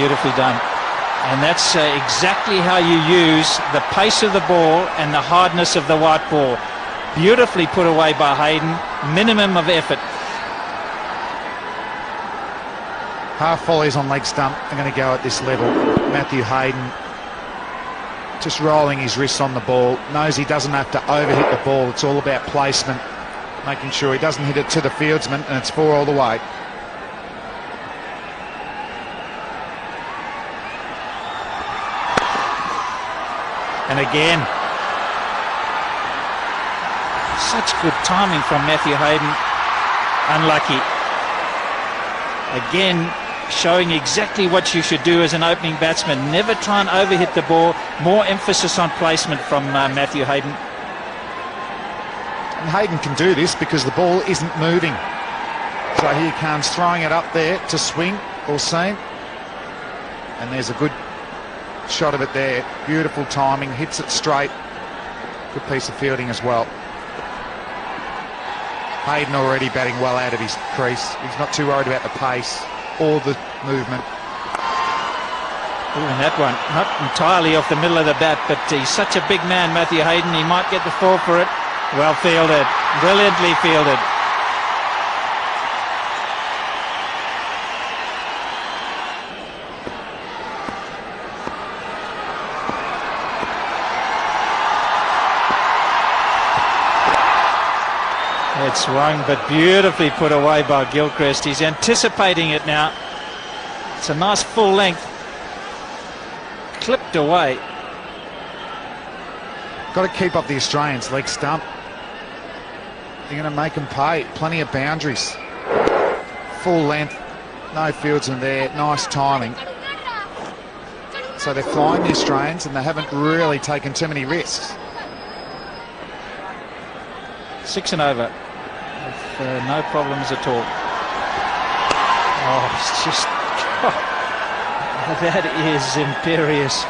beautifully done. And that's exactly how you use the pace of the ball and the hardness of the white ball. Beautifully put away by Hayden. Minimum of effort. Half volleys on leg stump are going to go at this level. Matthew Hayden just rolling his wrists on the ball. Knows he doesn't have to overhit the ball. It's all about placement. Making sure he doesn't hit it to the fieldsman, and it's 4 all the way. And again, such good timing from Matthew Hayden. Unlucky. Again, showing exactly what you should do as an opening batsman. Never try and overhit the ball. More emphasis on placement from Matthew Hayden. And Hayden can do this because the ball isn't moving. Zahir Khan's throwing it up there to swing or seam. And there's a good shot of it there. Beautiful timing, hits it straight. Good piece of fielding as well. Hayden already batting well out of his crease. He's not too worried about the pace or the movement. Ooh, and that one, not entirely off the middle of the bat, but he's such a big man, Matthew Hayden. He might get the fall for it. Well fielded, brilliantly fielded. It swung, but beautifully put away by Gilchrist. He's anticipating it now. It's a nice full length. Clipped away. Got to keep up the Australians. Leg stump. They're going to make them pay. Plenty of boundaries. Full length. No fieldsman there. Nice timing. So they're flying the Australians, and they haven't really taken too many risks. 6 and over. With no problems at all. Oh, it's just... that is imperious.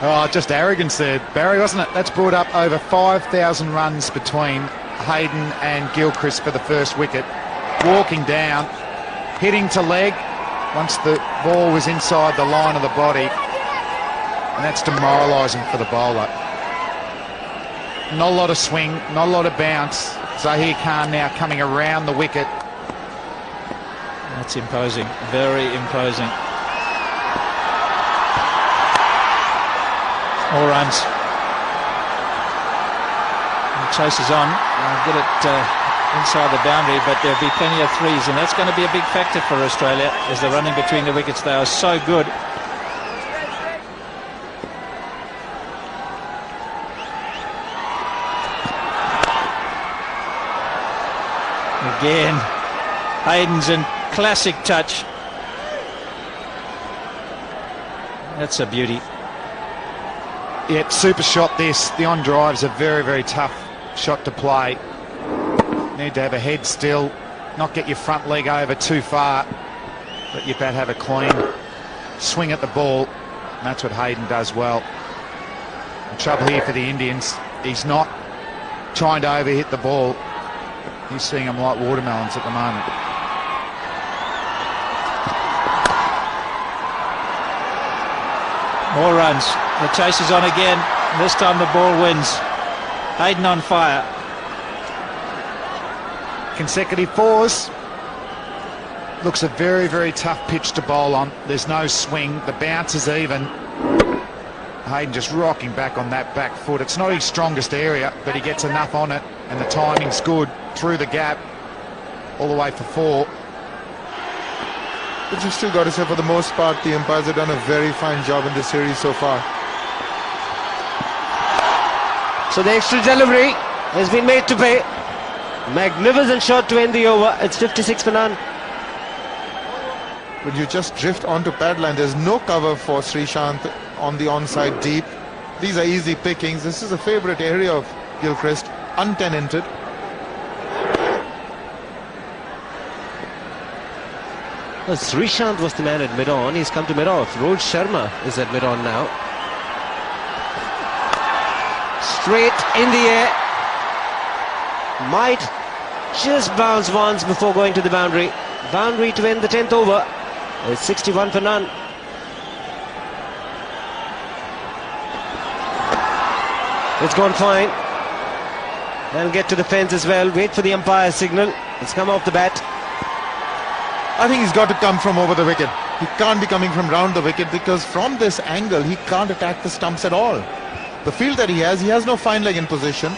Oh, just arrogance there, Barry, wasn't it? That's brought up over 5,000 runs between Hayden and Gilchrist for the first wicket. Walking down, hitting to leg once the ball was inside the line of the body. And that's demoralising for the bowler. Not a lot of swing, not a lot of bounce. Zahir Khan now coming around the wicket. That's imposing, very imposing. All runs. And chase is on. I'll get it inside the boundary, but there'll be plenty of threes, and that's going to be a big factor for Australia as they're running between the wickets. They are so good. Again, Hayden's in classic touch. That's a beauty. Yeah, super shot this. The on drive's a very, very tough shot to play. Need to have a head still, not get your front leg over too far. Let your bat have a clean swing at the ball. And that's what Hayden does well. The trouble here for the Indians, he's not trying to overhit the ball. He's seeing them like watermelons at the moment. More runs. The chase is on again. This time the ball wins. Hayden on fire. Consecutive 4s. Looks a very, very tough pitch to bowl on. There's no swing. The bounce is even. Hayden just rocking back on that back foot. It's not his strongest area, but he gets enough on it, and the timing's good through the gap all the way for 4. But you still got to say, for the most part, the umpires have done a very fine job in this series so far. So the extra delivery has been made to pay. Magnificent shot to end the over. It's 56 for none. When you just drift onto padline, there's no cover for Srishant on the onside deep. These are easy pickings. This is a favourite area of Gilchrist, untenanted. Well, Srishant was the man at mid-on. He's come to mid-off. Rohit Sharma is at mid-on now. Straight in the air. Might just bounce once before going to the boundary. boundary to end the 10th over. It's 61 for none. It's gone fine. They'll get to the fence as well. Wait for the umpire's signal. It's come off the bat. I think he's got to come from over the wicket. He can't be coming from round the wicket, because from this angle he can't attack the stumps at all. The field that he has no fine leg in position.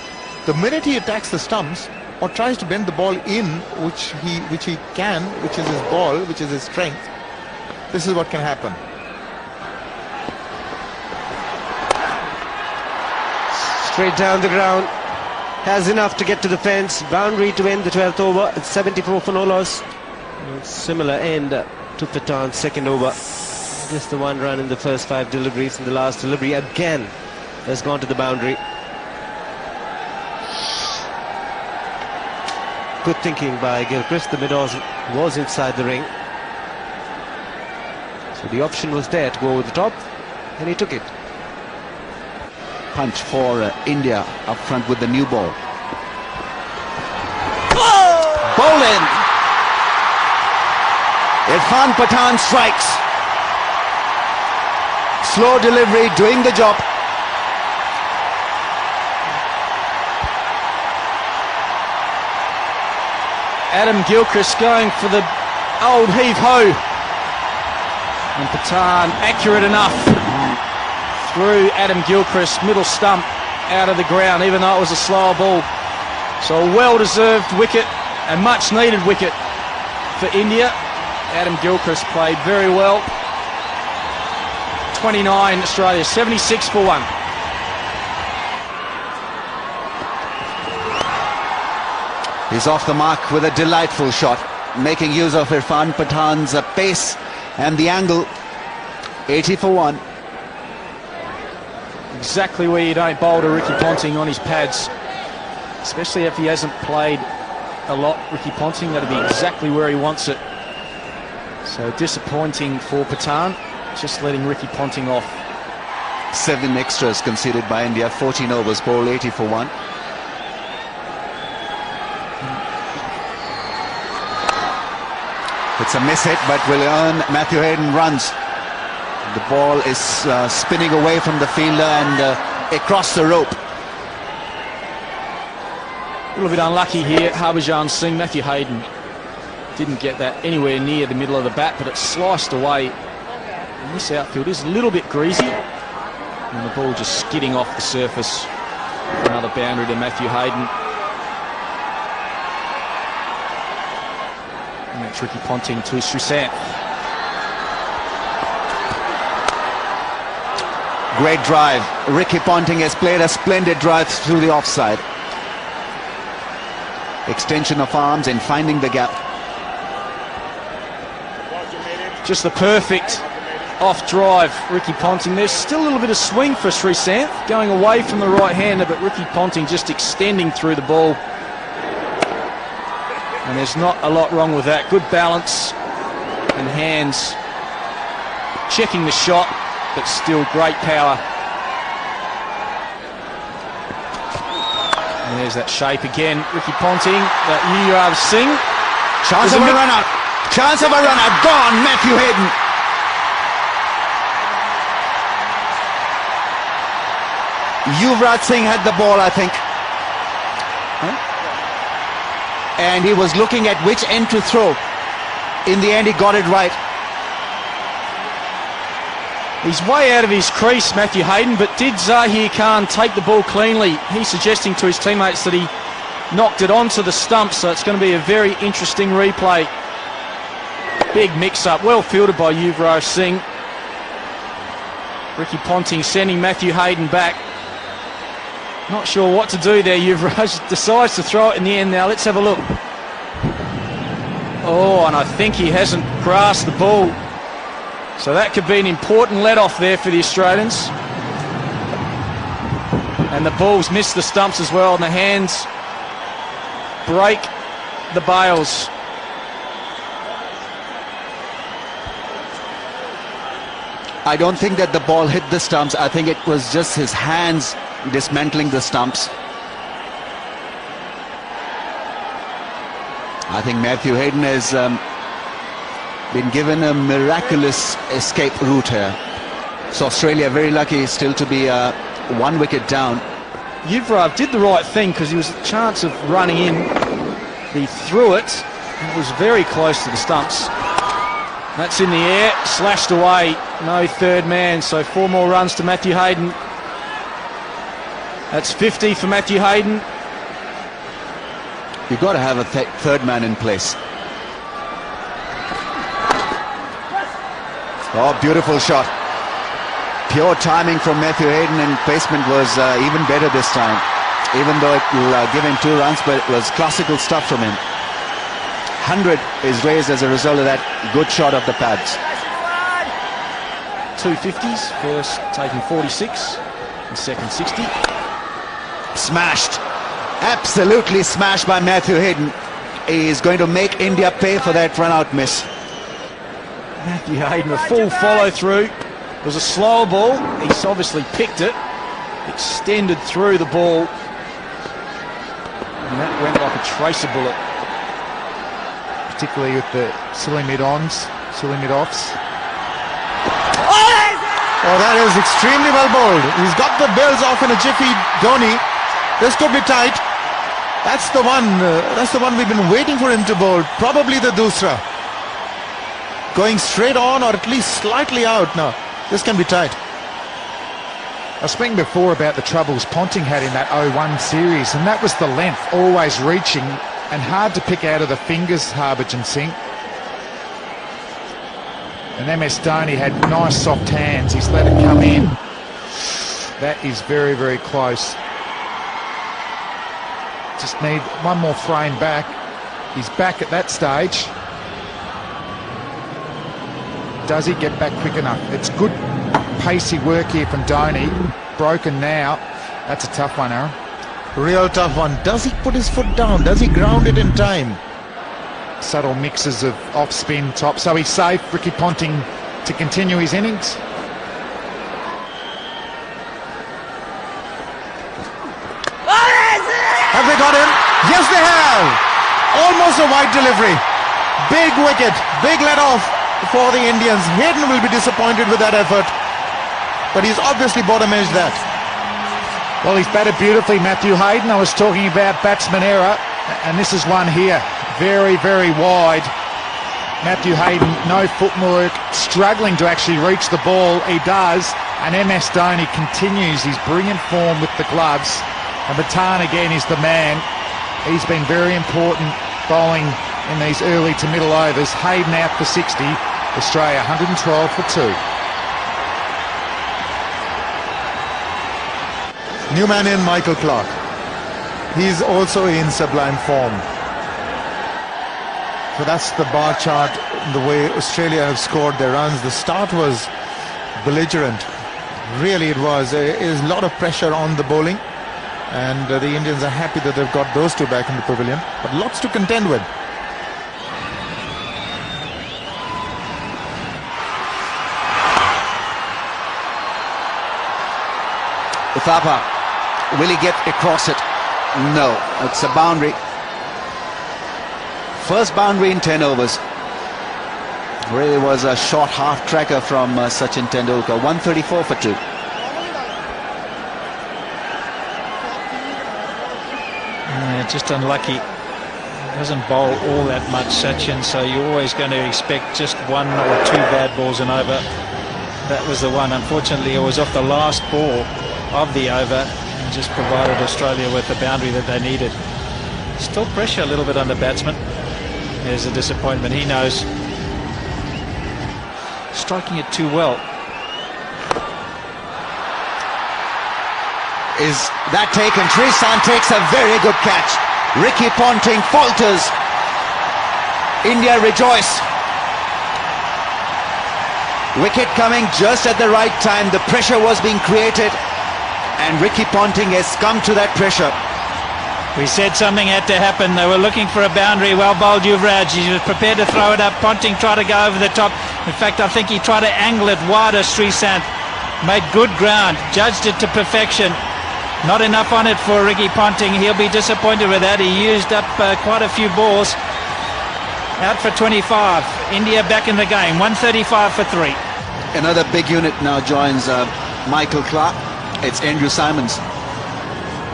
The minute he attacks the stumps or tries to bend the ball in, which he can, which is his ball, which is his strength, this is what can happen. Straight down the ground. Has enough to get to the fence. Boundary to end the 12th over. It's 74 for no loss. Similar end to Pathan's second over. Just the one run in the first 5 deliveries, and the last delivery again has gone to the boundary. Good thinking by Gilchrist. The mid-order was inside the ring, so the option was there to go over the top, and he took it. Punch for India up front with the new ball. Ball in. Irfan Pathan strikes. Slow delivery, doing the job. Adam Gilchrist going for the old heave-ho. And Pathan accurate enough through Adam Gilchrist, middle stump out of the ground, even though it was a slower ball. So a well-deserved wicket, a much-needed wicket for India. Adam Gilchrist played very well. 29 Australia, 76 for 1. He's off the mark with a delightful shot, making use of Irfan Pathan's pace and the angle. 80 for 1. Exactly where you don't bowl to Ricky Ponting on his pads, especially if he hasn't played a lot. Ricky Ponting, that'll be exactly where he wants it. So disappointing for Pathan, just letting Ricky Ponting off. 7 extras conceded by India, 14 overs, ball 80 for 1. It's a miss hit, but will earn Matthew Hayden runs. The ball is spinning away from the fielder and across the rope. A little bit unlucky here, Harbhajan Singh. Matthew Hayden didn't get that anywhere near the middle of the bat, but it sliced away. And this outfield is a little bit greasy. And the ball just skidding off the surface. Another boundary to Matthew Hayden. And that's Ricky Ponting to Sreesanth. Great drive. Ricky Ponting has played a splendid drive through the offside. Extension of arms and finding the gap. Just the perfect off drive, Ricky Ponting. There's still a little bit of swing for Sreesanth, going away from the right-hander, but Ricky Ponting just extending through the ball. And there's not a lot wrong with that. Good balance and hands checking the shot, but still great power. And there's that shape again. Ricky Ponting, that Yuvraj Singh. Chance of a run-out. Chance of a run-out. Gone, Matthew Hayden. Yuvraj Singh had the ball, I think. And he was looking at which end to throw. In the end, he got it right. He's way out of his crease, Matthew Hayden, but did Zahir Khan take the ball cleanly? He's suggesting to his teammates that he knocked it onto the stump, so it's going to be a very interesting replay. Big mix-up, well fielded by Yuvraj Singh. Ricky Ponting sending Matthew Hayden back. Not sure what to do there. Yuvraj decides to throw it in the end now. Let's have a look. Oh, and I think he hasn't grasped the ball. So that could be an important let-off there for the Australians. And the ball's missed the stumps as well, and the hands break the bails. I don't think that the ball hit the stumps. I think it was just his hands dismantling the stumps. I think Matthew Hayden has been given a miraculous escape route here. So Australia very lucky still to be 1 wicket down. Yuvraj did the right thing because he was a chance of running in. He threw it and it was very close to the stumps. That's in the air, slashed away, no third man, so 4 more runs to Matthew Hayden. That's 50 for Matthew Hayden. You've got to have a third man in place. Oh, beautiful shot. Pure timing from Matthew Hayden, and placement was even better this time. Even though it will give him 2 runs, but it was classical stuff from him. 100 is raised as a result of that good shot of the pads. 2 50s, first taking 46, and second 60. Smashed. Absolutely smashed by Matthew Hayden. He is going to make India pay for that run-out miss. Matthew Hayden, a full follow-through. It was a slower ball. He's obviously picked it, extended through the ball, and that went like a tracer bullet. Particularly with the silly mid-offs. Oh, that is extremely well bowled. He's got the bells off in a jiffy, Dhoni. This could be tight. That's the one we've been waiting for him to bowl. Probably the Dusra. Going straight on or at least slightly out now. This can be tight. I was speaking before about the troubles Ponting had in that 0-1 series, and that was the length, always reaching and hard to pick out of the fingers, Harbhajan Singh. And MS Dhoni had nice soft hands. He's let it come in. That is very, very close. Just need one more frame back. He's back at that stage. Does he get back quick enough? It's good pacey work here from Dhoni. Broken now. That's a tough one, Aaron. Real tough one. Does he put his foot down? Does he ground it in time? Subtle mixes of off-spin, top. So he's safe. Ricky Ponting to continue his innings. Have they got him? Yes, they have. Almost a wide delivery. Big wicket. Big let off for the Indians. Hayden will be disappointed with that effort, but he's obviously bottom edged that. Well, he's batted beautifully, Matthew Hayden. I was talking about batsman error, and this is one here. Very, very wide. Matthew Hayden, no footwork, struggling to actually reach the ball. He does, and MS Dhoni continues his brilliant form with the gloves. And Pathan again is the man. He's been very important bowling in these early to middle overs. Hayden out for 60. Australia 112 for 2. New man in, Michael Clarke. He's also in sublime form. So that's the bar chart, the way Australia have scored their runs. The start was belligerent. Really it was. There is a lot of pressure on the bowling, and the Indians are happy that they've got those 2 back in the pavilion, but lots to contend with. Uthappa, will he get across it? No, it's a boundary. First boundary in 10 overs. Really was a short half tracker from Sachin Tendulkar. 134 for 2. Yeah, just unlucky. Doesn't bowl all that much, Sachin, so you're always going to expect just 1 or 2 bad balls an over. That was the one. Unfortunately, it was off the last ball of the over and just provided Australia with the boundary that they needed. Still pressure a little bit on the batsman. There's a disappointment. He knows. Striking it too well. Is that taken? Sreesanth takes a very good catch. Ricky Ponting falters. India rejoice. Wicket coming just at the right time. The pressure was being created, and Ricky Ponting has come to that pressure. We said something had to happen. They were looking for a boundary. Well bowled Yuvraj. He was prepared to throw it up. Ponting tried to go over the top. In fact, I think he tried to angle it wider. Sreesanth made good ground, judged it to perfection. Not enough on it for Ricky Ponting. He'll be disappointed with that. He used up quite a few balls. Out for 25. India back in the game. 135 for 3. Another big unit now joins Michael Clark. It's Andrew Simons,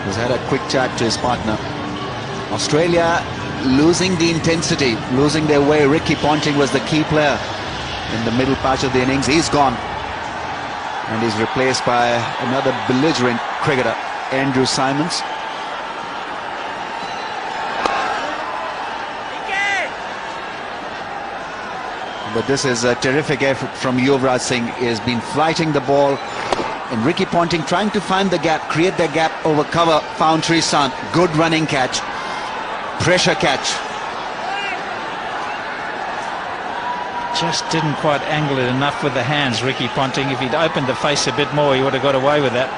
who's had a quick chat to his partner. Australia losing the intensity, losing their way. Ricky Ponting was the key player in the middle part of the innings. He's gone, and he's replaced by another belligerent cricketer, Andrew Simons. But this is a terrific effort from Yuvraj Singh. He has been flighting the ball, and Ricky Ponting trying to find the gap, create the gap over cover. Found Sreesanth. Good running catch, pressure catch. Just didn't quite angle it enough with the hands, Ricky Ponting. If he'd opened the face a bit more, he would have got away with that.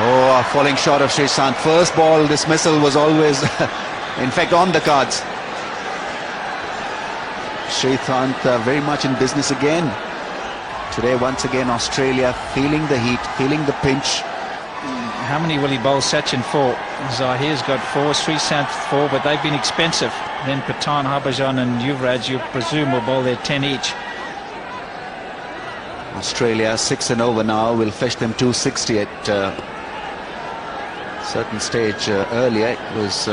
Oh, falling short of Sreesanth. First ball dismissal was always, in fact, on the cards. Sreesanth very much in business again. Today, once again, Australia feeling the heat, feeling the pinch. How many will he bowl Sachin for? Zahir's got 4, Sreesanth 4, but they've been expensive. Then Pathan, Harbhajan and Yuvraj, you presume, will bowl their 10 each. Australia 6 and over now, will fetch them 260 at certain stage earlier. It was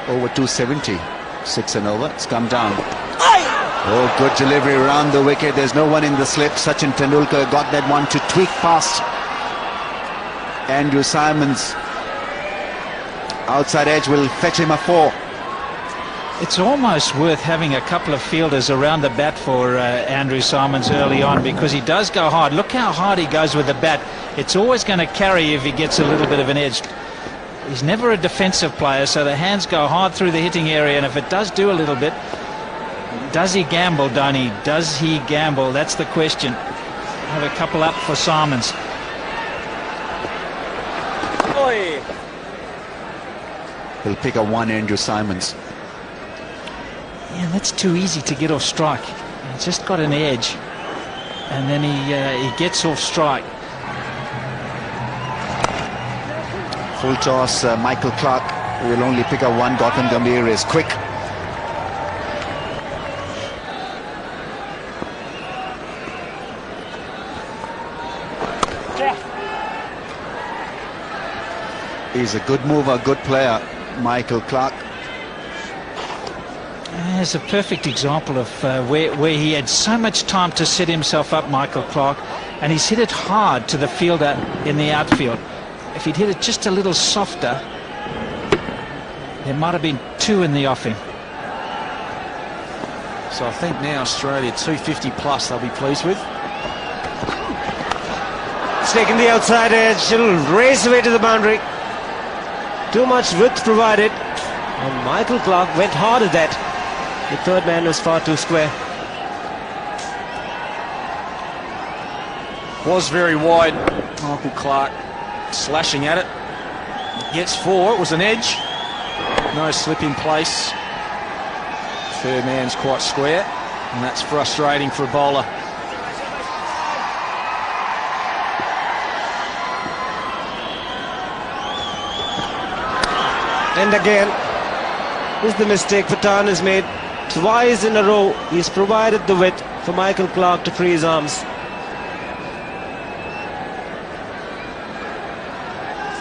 over 270, 6 and over. It's come down. Oh, good delivery around the wicket. There's no one in the slip. Sachin Tendulkar got that one to tweak past Andrew Simons. Outside edge will fetch him a 4. It's almost worth having a couple of fielders around the bat for Andrew Simons early on, because he does go hard. Look how hard he goes with the bat. It's always going to carry if he gets a little bit of an edge. He's never a defensive player, so the hands go hard through the hitting area, and if it does do a little bit, does he gamble, Dhoni? Does he gamble? That's the question. Have a couple up for Simons. He'll pick a 1, Andrew Simons. Yeah, that's too easy to get off strike. He's just got an edge, and then he gets off strike. Full toss, Michael Clark will only pick a 1. Gautam Gambhir is quick. He's a good mover, good player, Michael Clark. There's a perfect example of where he had so much time to set himself up, Michael Clark, and he's hit it hard to the fielder in the outfield. If he'd hit it just a little softer, there might have been 2 in the offing. So I think now Australia 250 plus they'll be pleased with. It's taken the outside edge. It'll race away to the boundary. Too much width provided, and Michael Clark went hard at that. The third man was far too square. Was very wide. Michael Clark slashing at it. Gets 4. It was an edge. No slip in place. Third man's quite square, and that's frustrating for a bowler. And again, this is the mistake Pathan has made. Twice in a row, he's provided the width for Michael Clark to free his arms.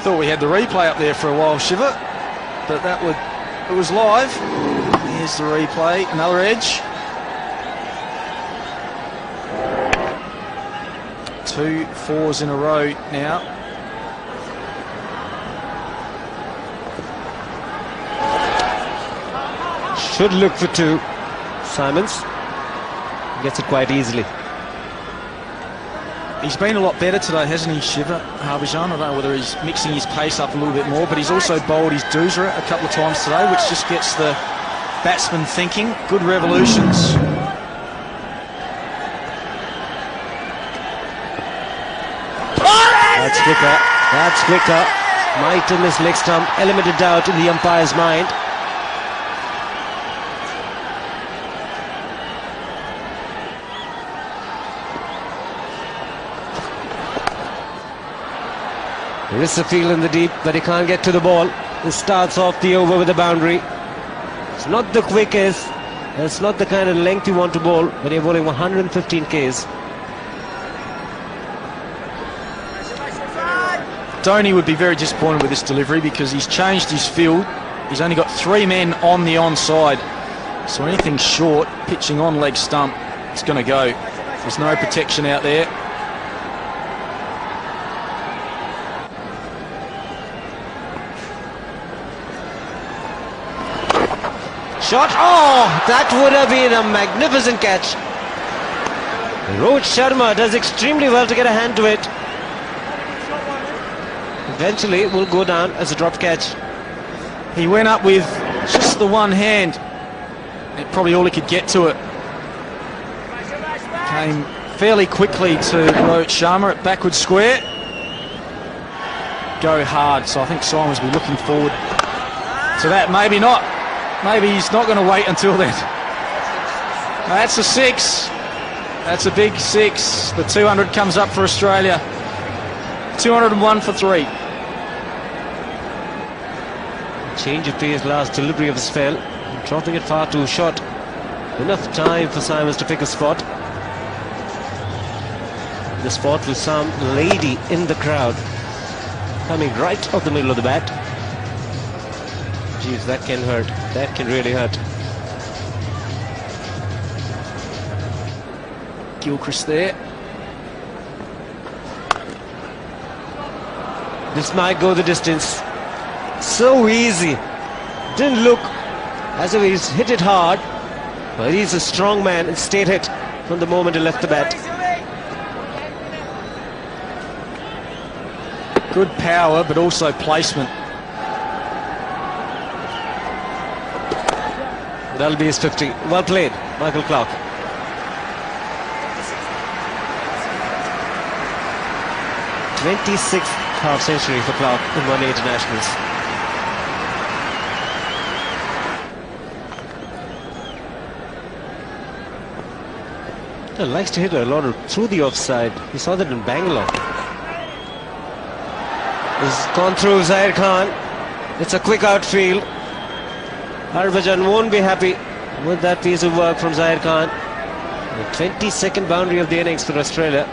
Thought we had the replay up there for a while, Shiva, but it was live. Here's the replay, another edge. 2 4s in a row now. Should look for 2. Simons gets it quite easily. He's been a lot better today, hasn't he, Shiva? Harbhajan, I don't know whether he's mixing his pace up a little bit more, but he's also bowled his doozer a couple of times today, which just gets the batsman thinking. Good revolutions. That's quicker. That's quicker. Might have missed leg stump. Elemented doubt in the umpire's mind. There is a field in the deep, but he can't get to the ball. He starts off the over with a boundary. It's not the quickest. It's not the kind of length you want to bowl when you're bowling 115 Ks. Dhoni would be very disappointed with this delivery because he's changed his field. He's only got 3 men on the onside. So anything short, pitching on leg stump, it's going to go. There's no protection out there. Shot. Oh, that would have been a magnificent catch. Rohit Sharma does extremely well to get a hand to it. Eventually it will go down as a drop catch. He went up with just the one hand. And probably all he could get to it. Came fairly quickly to Rohit Sharma at backward square. Go hard, so I think Simons will be looking forward to that. Maybe not. Maybe he's not going to wait until then. That's a 6. That's a big 6. The 200 comes up for Australia. 201 for 3. Change of pace, last delivery of a spell. Dropping it far too short. Enough time for Simons to pick a spot. The spot with some lady in the crowd. Coming right off the middle of the bat. Jeez, that can hurt. That can really hurt. Gilchrist there. This might go the distance. So easy. Didn't look as if he's hit it hard, but he's a strong man and stayed hit from the moment he left the bat. Good power, but also placement. That'll be his 50. Well played, Michael Clarke. 26th half century for Clarke in 1 internationals. He likes to hit a lot of through the offside. We saw that in Bangalore. He's gone through Zair Khan. It's a quick outfield. Harbhajan won't be happy with that piece of work from Zair Khan. The 22nd boundary of the innings for Australia.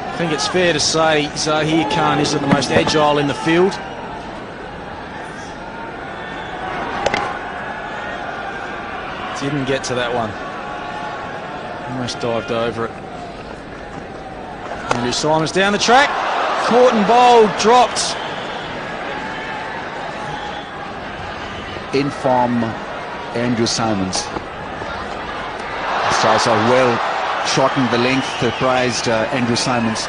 I think it's fair to say Zaheer Khan isn't the most agile in the field. Didn't get to that one. Almost dived over it. Andrew Simons down the track. Caught and bowled, dropped. In form, Andrew Simons. Stars are well shortened the length, surprised Andrew Simons.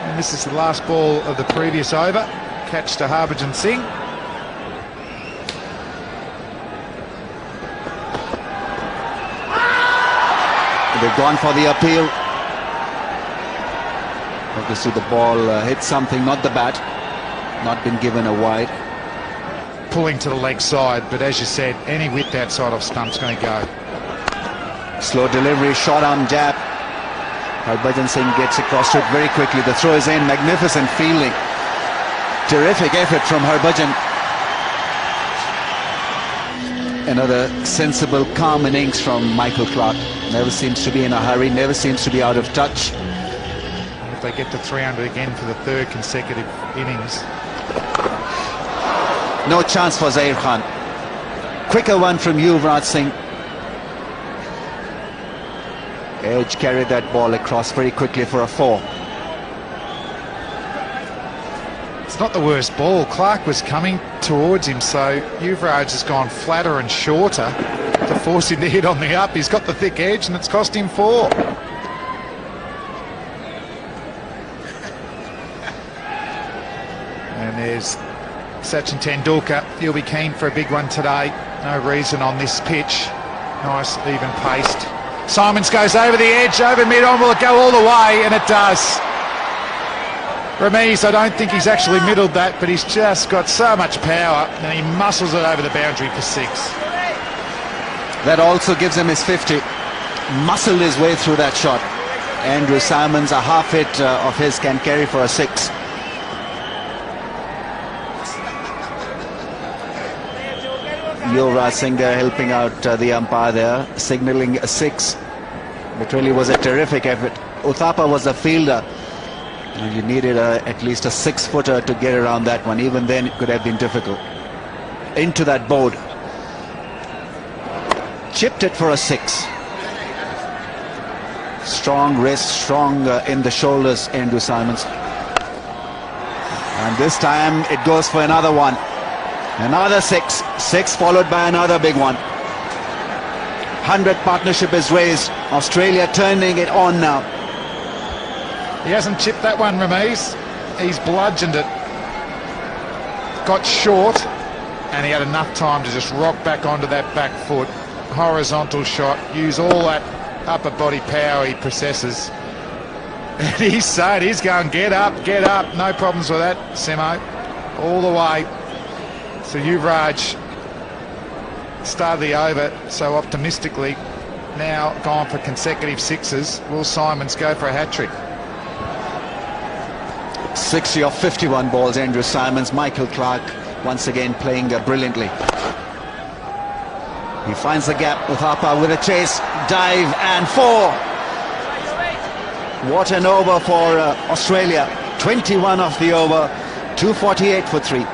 And this is the last ball of the previous over. Catch to Harbhajan Singh. They've gone for the appeal. Obviously the ball hit something, not the bat. Not been given a wide. Pulling to the leg side, but as you said, any width outside of stump's going to go. Slow delivery, short arm jab. Harbhajan Singh gets across to it very quickly. The throw is in, magnificent fielding. Terrific effort from Harbhajan. Another sensible, calm innings from Michael Clarke. Never seems to be in a hurry, never seems to be out of touch. If they get to 300 again for the 3rd consecutive innings. No chance for Zair Khan. Quicker one from Yuvraj Singh. Edge carried that ball across very quickly for a 4. It's not the worst ball. Clarke was coming towards him, so Yuvraj has gone flatter and shorter to force him to hit on the up. He's got the thick edge and it's cost him 4. And there's Sachin Tendulkar. He'll be keen for a big one today. No reason on this pitch. Nice, even paced. Simons goes over the edge, over mid-on. Will it go all the way? And it does. Ramiz, I don't think he's actually middled that, but he's just got so much power and he muscles it over the boundary for 6. That also gives him his 50. muscled his way through that shot. Andrew Simons, a half hit of his can carry for a 6. Yuvraj Singh there helping out the umpire there, signalling a 6. It really was a terrific effort. Uthappa was a fielder. And you needed at least a 6-footer to get around that one. Even then it could have been difficult. Into that board. Chipped it for a 6. Strong wrist, strong in the shoulders, Andrew Simons. And this time it goes for another one. Another 6. 6 followed by another big one. 100 partnership is raised. Australia turning it on now. He hasn't chipped that one, Ramiz. He's bludgeoned it. Got short, and he had enough time to just rock back onto that back foot. Horizontal shot. Use all that upper body power he possesses. And he's saying he's going, get up, no problems with that, Simo, all the way. So Yuvraj started the over so optimistically, now gone for consecutive 6s. Will Simons go for a hat-trick? 60 of 51 balls, Andrew Simons. Michael Clarke once again playing brilliantly. He finds the gap. Uthappa with a chase, dive and 4. What an over for Australia. 21 of the over, 248 for 3.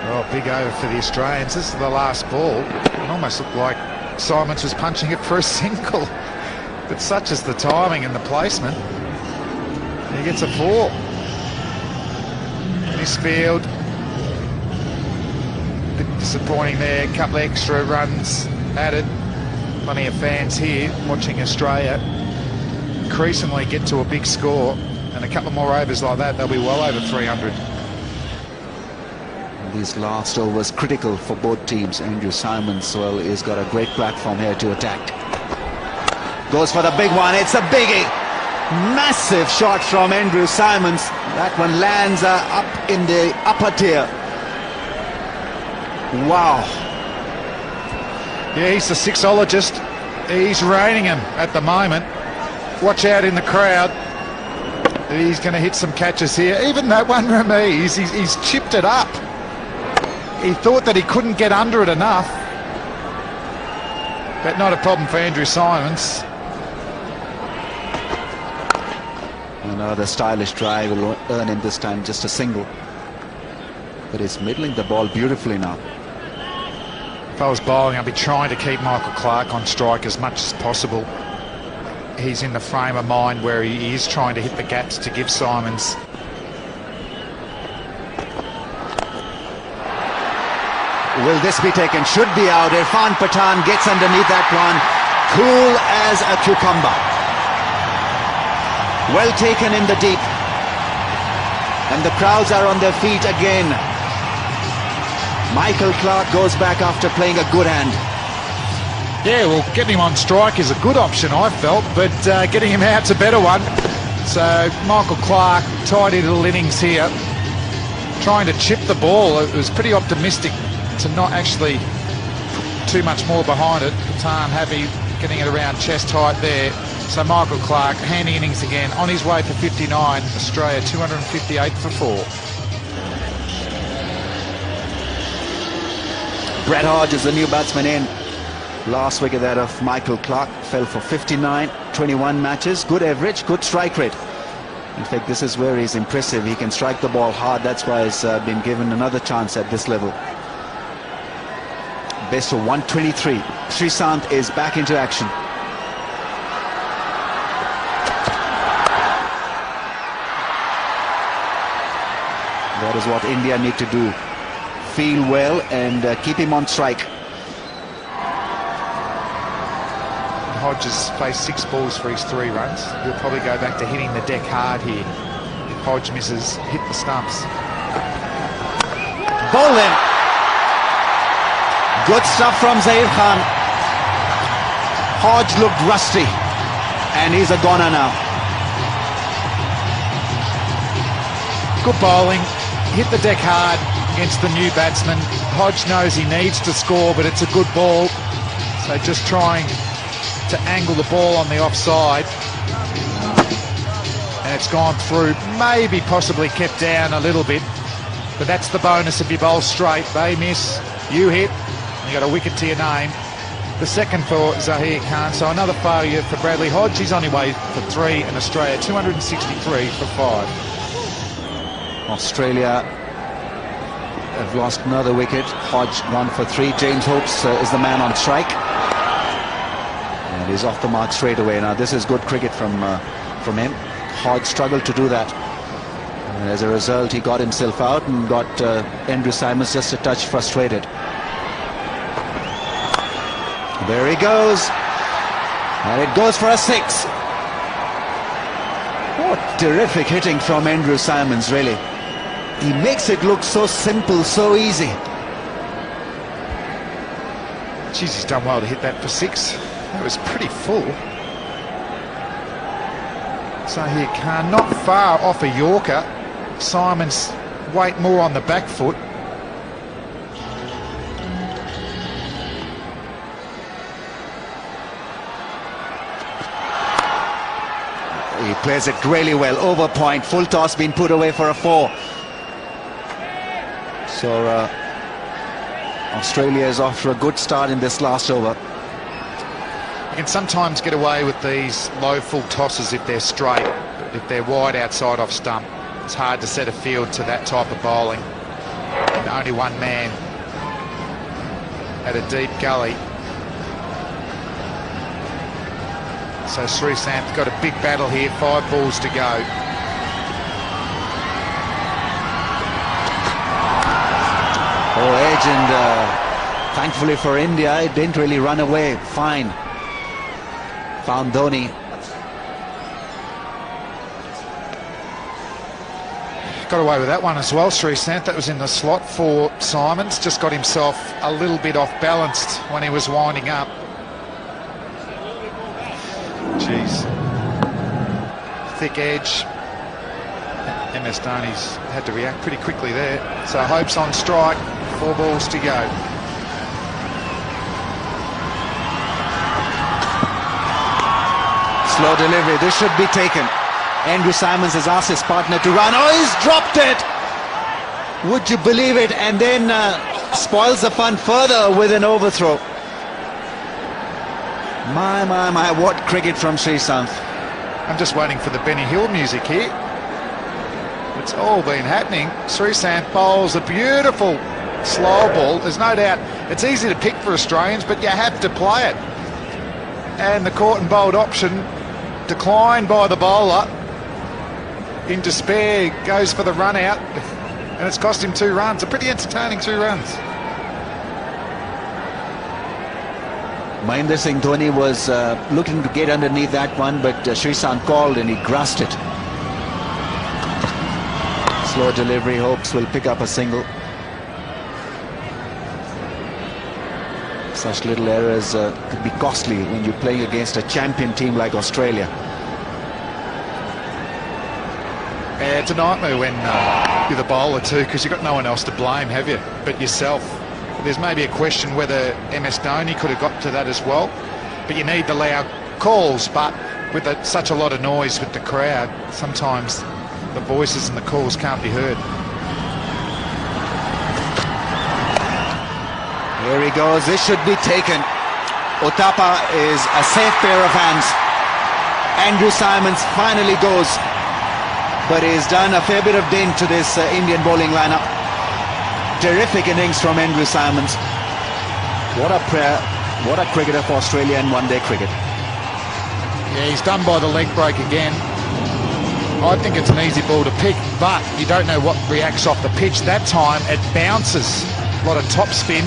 Oh, big over for the Australians. This is the last ball. It almost looked like Simons was punching it for a single. But such is the timing and the placement. He gets a 4. This field, a bit disappointing there. A couple of extra runs added. Plenty of fans here watching Australia increasingly get to a big score, and a couple more overs like that, they'll be well over 300. These last overs critical for both teams. Andrew Simons, well, he's got a great platform here to attack. Goes for the big one. It's a biggie. Massive shot from Andrew Simons. That one lands up in the upper tier. Wow. Yeah, he's the sixologist. He's reining him at the moment. Watch out in the crowd. He's going to hit some catches here. Even that one, Ramiz, he's chipped it up. He thought that he couldn't get under it enough. But not a problem for Andrew Simons. Another stylish drive will earn him this time just a single. But he's middling the ball beautifully now. If I was bowling, I'd be trying to keep Michael Clarke on strike as much as possible. He's in the frame of mind where he is trying to hit the gaps to give Simons. Will this be taken? Should be out. Irfan Pathan gets underneath that one. Cool as a cucumber. Well taken in the deep. And the crowds are on their feet again. Michael Clarke goes back after playing a good hand. Yeah, well, getting him on strike is a good option, I felt, but getting him out's a better one. So Michael Clarke, tidy little innings here. Trying to chip the ball. It was pretty optimistic to not actually put too much more behind it. Pathan happy getting it around chest height there. So Michael Clarke, handy innings again, on his way for 59. Australia 258 for 4. Brett Hodge is the new batsman in. Last wicket that of Michael Clarke fell for 59, 21 matches. Good average, good strike rate. In fact, this is where he's impressive. He can strike the ball hard. That's why he's been given another chance at this level. Best of 123. Sreesanth is back into action. That is what India need to do. Feel well and keep him on strike. Hodges faced 6 balls for his 3 runs. He'll probably go back to hitting the deck hard here. If Hodge misses, hit the stumps. Bowl him. Good stuff from Zair Khan. Hodge looked rusty and he's a goner now. Good bowling. Hit the deck hard against the new batsman. Hodge knows he needs to score, but it's a good ball. So just trying to angle the ball on the offside. And it's gone through, maybe possibly kept down a little bit. But that's the bonus if you bowl straight. They miss, you hit, you got a wicket to your name. The second for Zaheer Khan, so another failure for Bradley Hodge. He's on his way for 3, and Australia 263 for 5. Australia have lost another wicket. Hodge gone for 3. James Hopes is the man on strike. And he's off the mark straight away. Now this is good cricket from him. Hodge struggled to do that. And as a result, he got himself out and got Andrew Symonds just a touch frustrated. There he goes. And it goes for a 6. What terrific hitting from Andrew Symonds, really. He makes it look so simple, so easy. Jeez, he's done well to hit that for 6. That was pretty full. Zaheer Khan not far off a Yorker. Symonds weight more on the back foot. He plays it really well. Over point. Full toss being put away for a 4. So Australia is off to a good start in this last over. You can sometimes get away with these low full tosses if they're straight, but if they're wide outside off stump, it's hard to set a field to that type of bowling. And only one man at a deep gully. So Sreesanth got a big battle here, 5 balls to go. Oh, edge, and thankfully for India, it didn't really run away. Fine. Found Dhoni. Got away with that one as well, Sreesanth. That was in the slot for Symonds. Just got himself a little bit off balanced when he was winding up. Jeez. Thick edge. MS Dhoni's had to react pretty quickly there. So Hope's on strike. 4 balls to go. Slow delivery. This should be taken. Andrew Symonds has asked his partner to run. Oh, he's dropped it! Would you believe it? And then spoils the fun further with an overthrow. My, what cricket from Sreesanth. I'm just waiting for the Benny Hill music here. It's all been happening. Sreesanth bowls a beautiful slow ball. There's no doubt it's easy to pick for Australians, but you have to play it. And the caught and bowled option declined by the bowler. In despair, goes for the run out, and it's cost him 2 runs. A pretty entertaining 2 runs. Mahendra Singh Dhoni was looking to get underneath that one, but Sreesanth called and he grasped it. Slow delivery. Hopes will pick up a single. Such little errors could be costly when you're playing against a champion team like Australia. Yeah, it's a nightmare when you're the bowler too, because you've got no one else to blame, have you, but yourself. There's maybe a question whether MS Dhoni could have got to that as well, but you need the loud calls. But with such a lot of noise with the crowd, sometimes the voices and the calls can't be heard. Here he goes. This should be taken. Uthappa is a safe pair of hands. Andrew Symonds finally goes, but he's done a fair bit of dent to this Indian bowling lineup. Terrific innings from Andrew Symonds. What a player, what a cricketer for Australia in one-day cricket. Yeah, he's done by the leg break again. I think it's an easy ball to pick, but you don't know what reacts off the pitch. That time it bounces. A lot of top spin.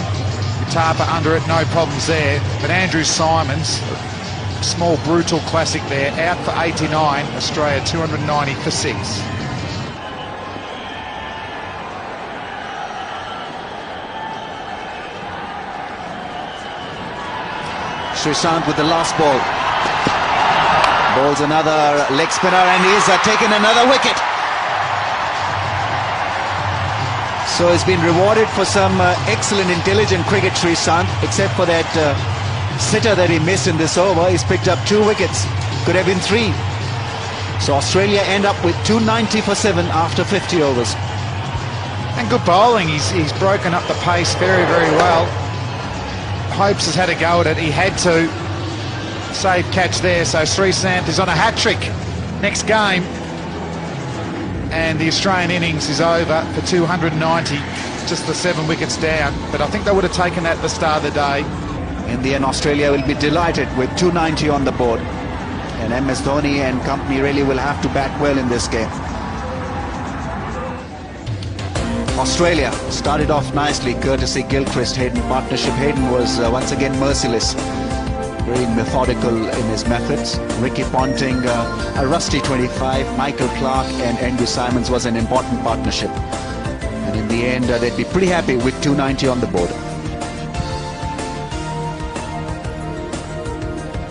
Uthappa under it, no problems there. But Andrew Symonds, small brutal classic there, out for 89. Australia 290 for 6. Sreesanth with the last ball. Bowls another leg spinner and he's taken another wicket. So he's been rewarded for some excellent, intelligent cricket, Sreesanth, except for that sitter that he missed in this over. He's picked up 2 wickets. Could have been 3. So Australia end up with 290 for 7 after 50 overs. And good bowling. He's broken up the pace very, very well. Hopes has had a go at it. He had to. Save catch there. So Sreesanth is on a hat-trick next game. And the Australian innings is over for 290. Just the 7 wickets down. But I think they would have taken that at the start of the day. In the end, Australia will be delighted with 290 on the board. And MS Dhoni and company really will have to bat well in this game. Australia started off nicely, courtesy Gilchrist Hayden partnership. Hayden was once again merciless, very methodical in his methods. Ricky Ponting, a rusty 25. Michael Clark and Andrew Simons was an important partnership. And in the end, they'd be pretty happy with 290 on the board.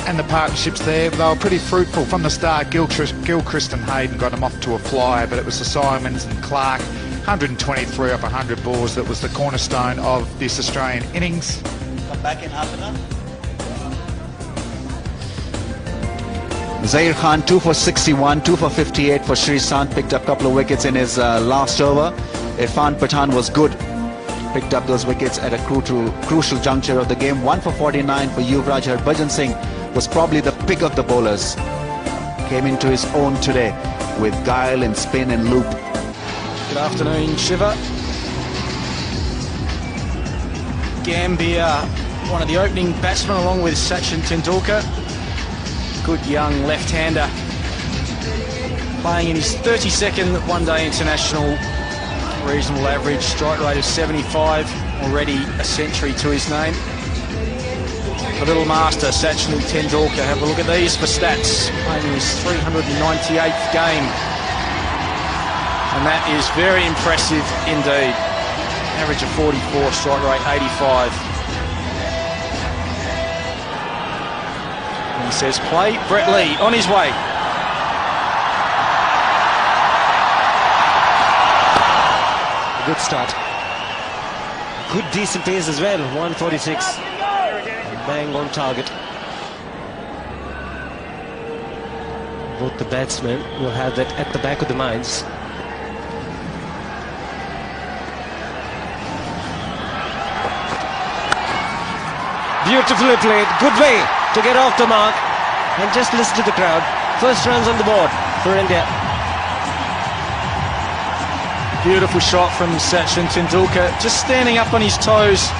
And the partnerships there, they were pretty fruitful from the start. Gilchrist and Hayden got them off to a flyer, but it was the Simons and Clark, 123 off 100 balls, that was the cornerstone of this Australian innings. Come back in half an hour. Zair Khan 2 for 61, 2 for 58 for Sreesanth, picked up a couple of wickets in his last over. Irfan Pathan was good, picked up those wickets at a crucial juncture of the game. 1 for 49 for Yuvraj. Harbhajan Singh was probably the pick of the bowlers. Came into his own today with guile and spin and loop. Good afternoon, Shiva. Gambia, one of the opening batsmen along with Sachin Tendulkar. Good young left-hander. Playing in his 32nd one-day international. Reasonable average, strike rate of 75. Already a century to his name. The little master, Sachin Tendulkar. Have a look at these for stats. Playing in his 398th game. And that is very impressive indeed. Average of 44, strike rate 85. And he says play. Brett Lee on his way. Good start. Good decent pace as well. 146. Bang on target. Both the batsmen will have that at the back of the minds. Beautifully played. Good way to get off the mark. And just listen to the crowd. First runs on the board for India. Beautiful shot from Sachin Tendulkar. Just standing up on his toes.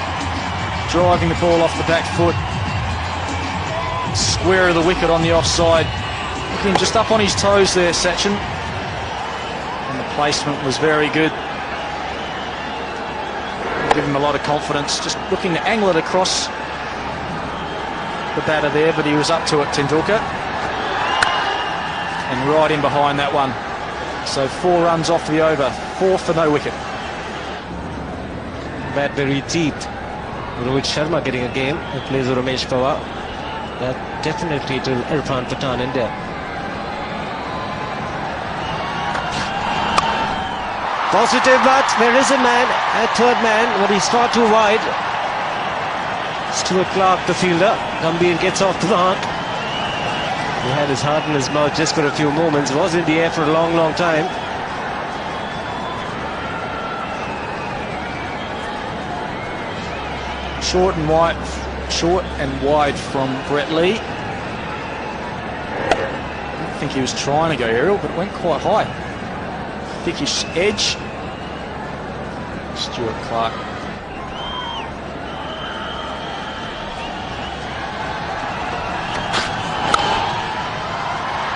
Driving the ball off the back foot. Square of the wicket on the offside. Looking just up on his toes there, Sachin. And the placement was very good. Give him a lot of confidence. Just looking to angle it across the batter there, but he was up to it, Tendulkar. And right in behind that one. So 4 runs off the over. 4 for no wicket. Bat very deep. Rohit Sharma getting a game in place of Ramesh Pawar. That definitely to Irfan Pathan India. Positive, but there is a man at third man, but he's far too wide. Stuart Clark, the fielder. Gambhir gets off the mark. He had his heart in his mouth just for a few moments. Was in the air for a long, long time. Short and wide from Brett Lee. I don't think he was trying to go aerial, but it went quite high. Thickish edge. Stuart Clark.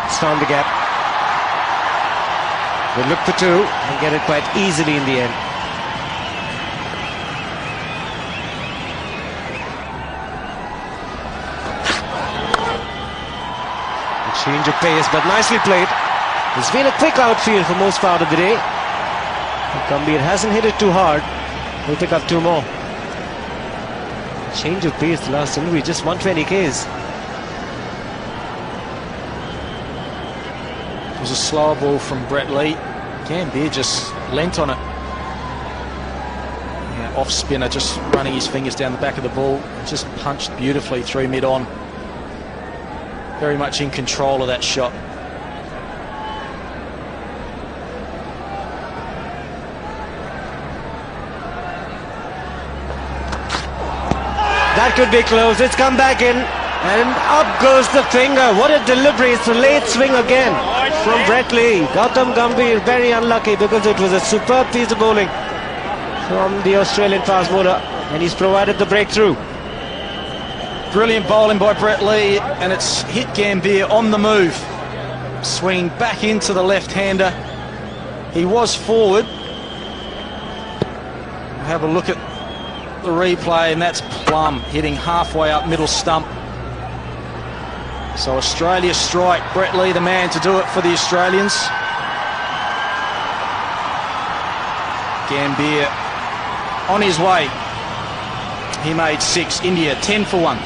It's found the gap. They look for 2 and get it quite easily in the end. Change of pace, but nicely played. It's been a quick outfield for most part of the day. Gambhir hasn't hit it too hard. He'll pick up 2 more. Change of pace, the last delivery, just 120 Ks. It was a slower ball from Brett Lee. Gambhir just lent on it. off spinner, just running his fingers down the back of the ball. Just punched beautifully through mid-on. Very much in control of that shot. That could be close. It's come back in. And up goes the finger. What a delivery. It's a late swing again from Brett Lee. Gautam Gambhir very unlucky because it was a superb piece of bowling from the Australian fast bowler. And he's provided the breakthrough. Brilliant bowling by Brett Lee, and it's hit Gambhir on the move. Swinging back into the left-hander. He was forward. We'll have a look at the replay, and that's Plum hitting halfway up middle stump. So Australia strike. Brett Lee the man to do it for the Australians. Gambhir on his way. He made 6. India 10 for 1.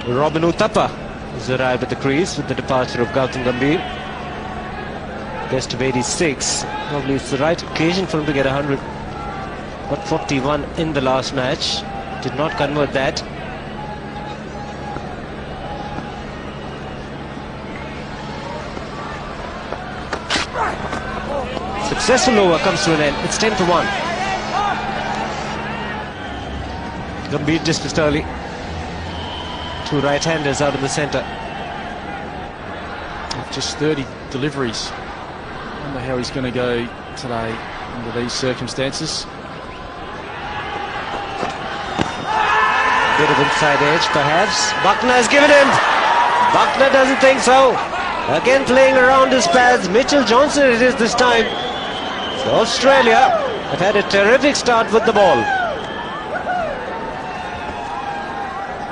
Robin Uthappa has arrived at the crease with the departure of Gautam Gambhir. Best of 86. Probably it's the right occasion for him to get 100. Got 41 in the last match. Did not convert that. Successful over comes to an end. It's 10 for 1. Gambhir dismissed early. 2 right-handers out in the centre. Just 30 deliveries. Wonder how he's going to go today under these circumstances. Bit of inside edge perhaps. Buckner has given him. Buckner doesn't think so. Again playing around his pads. Mitchell Johnson it is this time. So Australia have had a terrific start with the ball.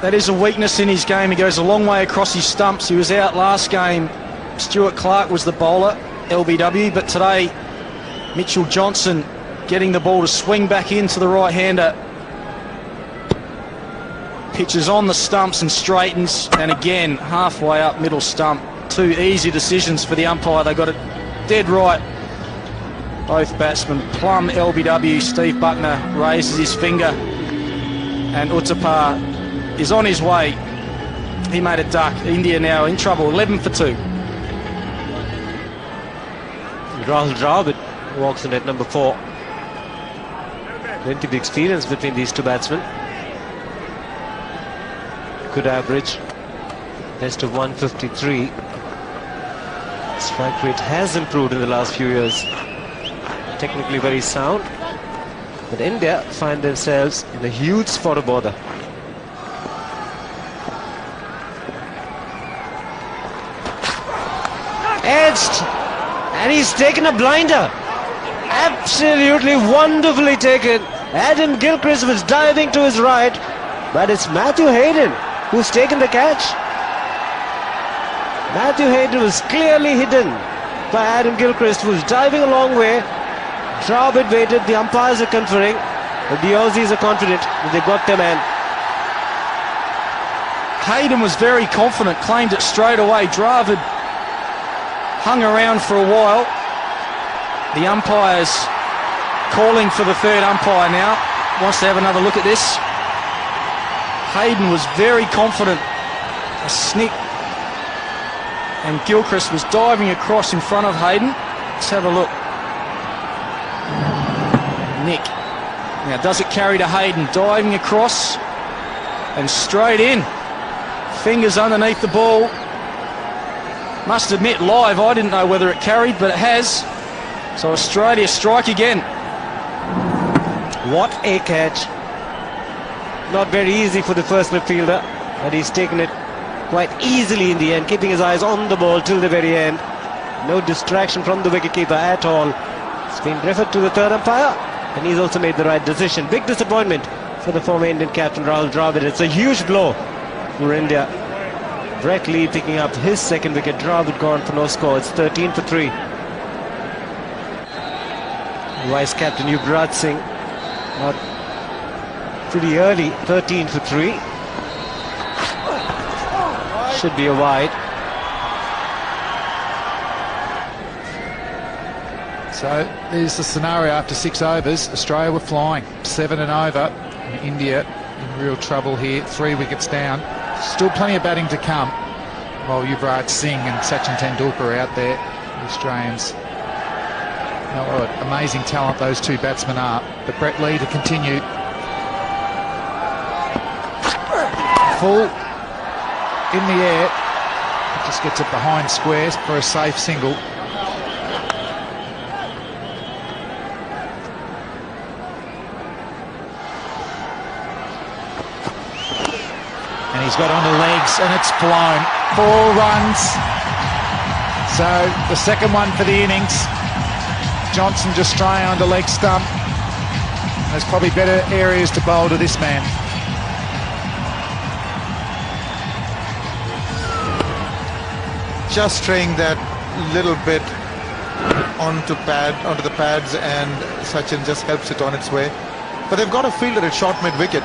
That is a weakness in his game. He goes a long way across his stumps. He was out last game. Stuart Clark was the bowler, LBW, but today Mitchell Johnson getting the ball to swing back into the right-hander. Pitches on the stumps and straightens, and again halfway up middle stump. 2 easy decisions for the umpire. They got it dead right. Both batsmen. Plum, LBW, Steve Buckner raises his finger, and Uthappa is on his way. He made a duck. India now in trouble. 11 for 2. Rahul Dravid walks in at number 4. Plenty of experience between these two batsmen. Good average. Best of 153. Strike rate has improved in the last few years. Technically very sound. But India find themselves in a huge spot of bother. Edged, and he's taken a blinder. Absolutely wonderfully taken. Adam Gilchrist was diving to his right, but it's Matthew Hayden who's taken the catch. Matthew Hayden was clearly hidden by Adam Gilchrist, who was diving a long way. Dravid waited, the umpires are conferring, but the Aussies are confident that they've got their man. Hayden was very confident, claimed it straight away. Dravid hung around for a while. The umpire's calling for the third umpire now. Wants to have another look at this. Hayden was very confident. A snick. And Gilchrist was diving across in front of Hayden. Let's have a look. Nick. Now does it carry to Hayden? Diving across and straight in. Fingers underneath the ball. Must admit, live, I didn't know whether it carried, but it has. So Australia strike again. What a catch. Not very easy for the first midfielder, and he's taken it quite easily in the end, keeping his eyes on the ball till the very end. No distraction from the wicketkeeper at all. It's been referred to the third umpire, and he's also made the right decision. Big disappointment for the former Indian captain Rahul Dravid. It's a huge blow for India. Brett Lee picking up his second wicket. Dravid gone for no score. It's 13 for 3. Vice captain Yuvraj Singh out pretty early. 13 for 3. Should be a wide. So there's the scenario after 6 overs. Australia were flying 7 and over. And India in real trouble here, 3 wickets down. Still plenty of batting to come. While Yuvraj Singh and Sachin Tendulkar are out there, the Australians. Oh, what amazing talent those two batsmen are. But Brett Lee to continue. Full in the air. Just gets it behind squares for a safe single. And he's got on the legs and it's blown. 4 runs. So the second one for the innings. Johnson just trying under leg stump. There's probably better areas to bowl to this man. Just straying that little bit onto the pads, and Sachin just helps it on its way. But they've got a fielder at short mid-wicket.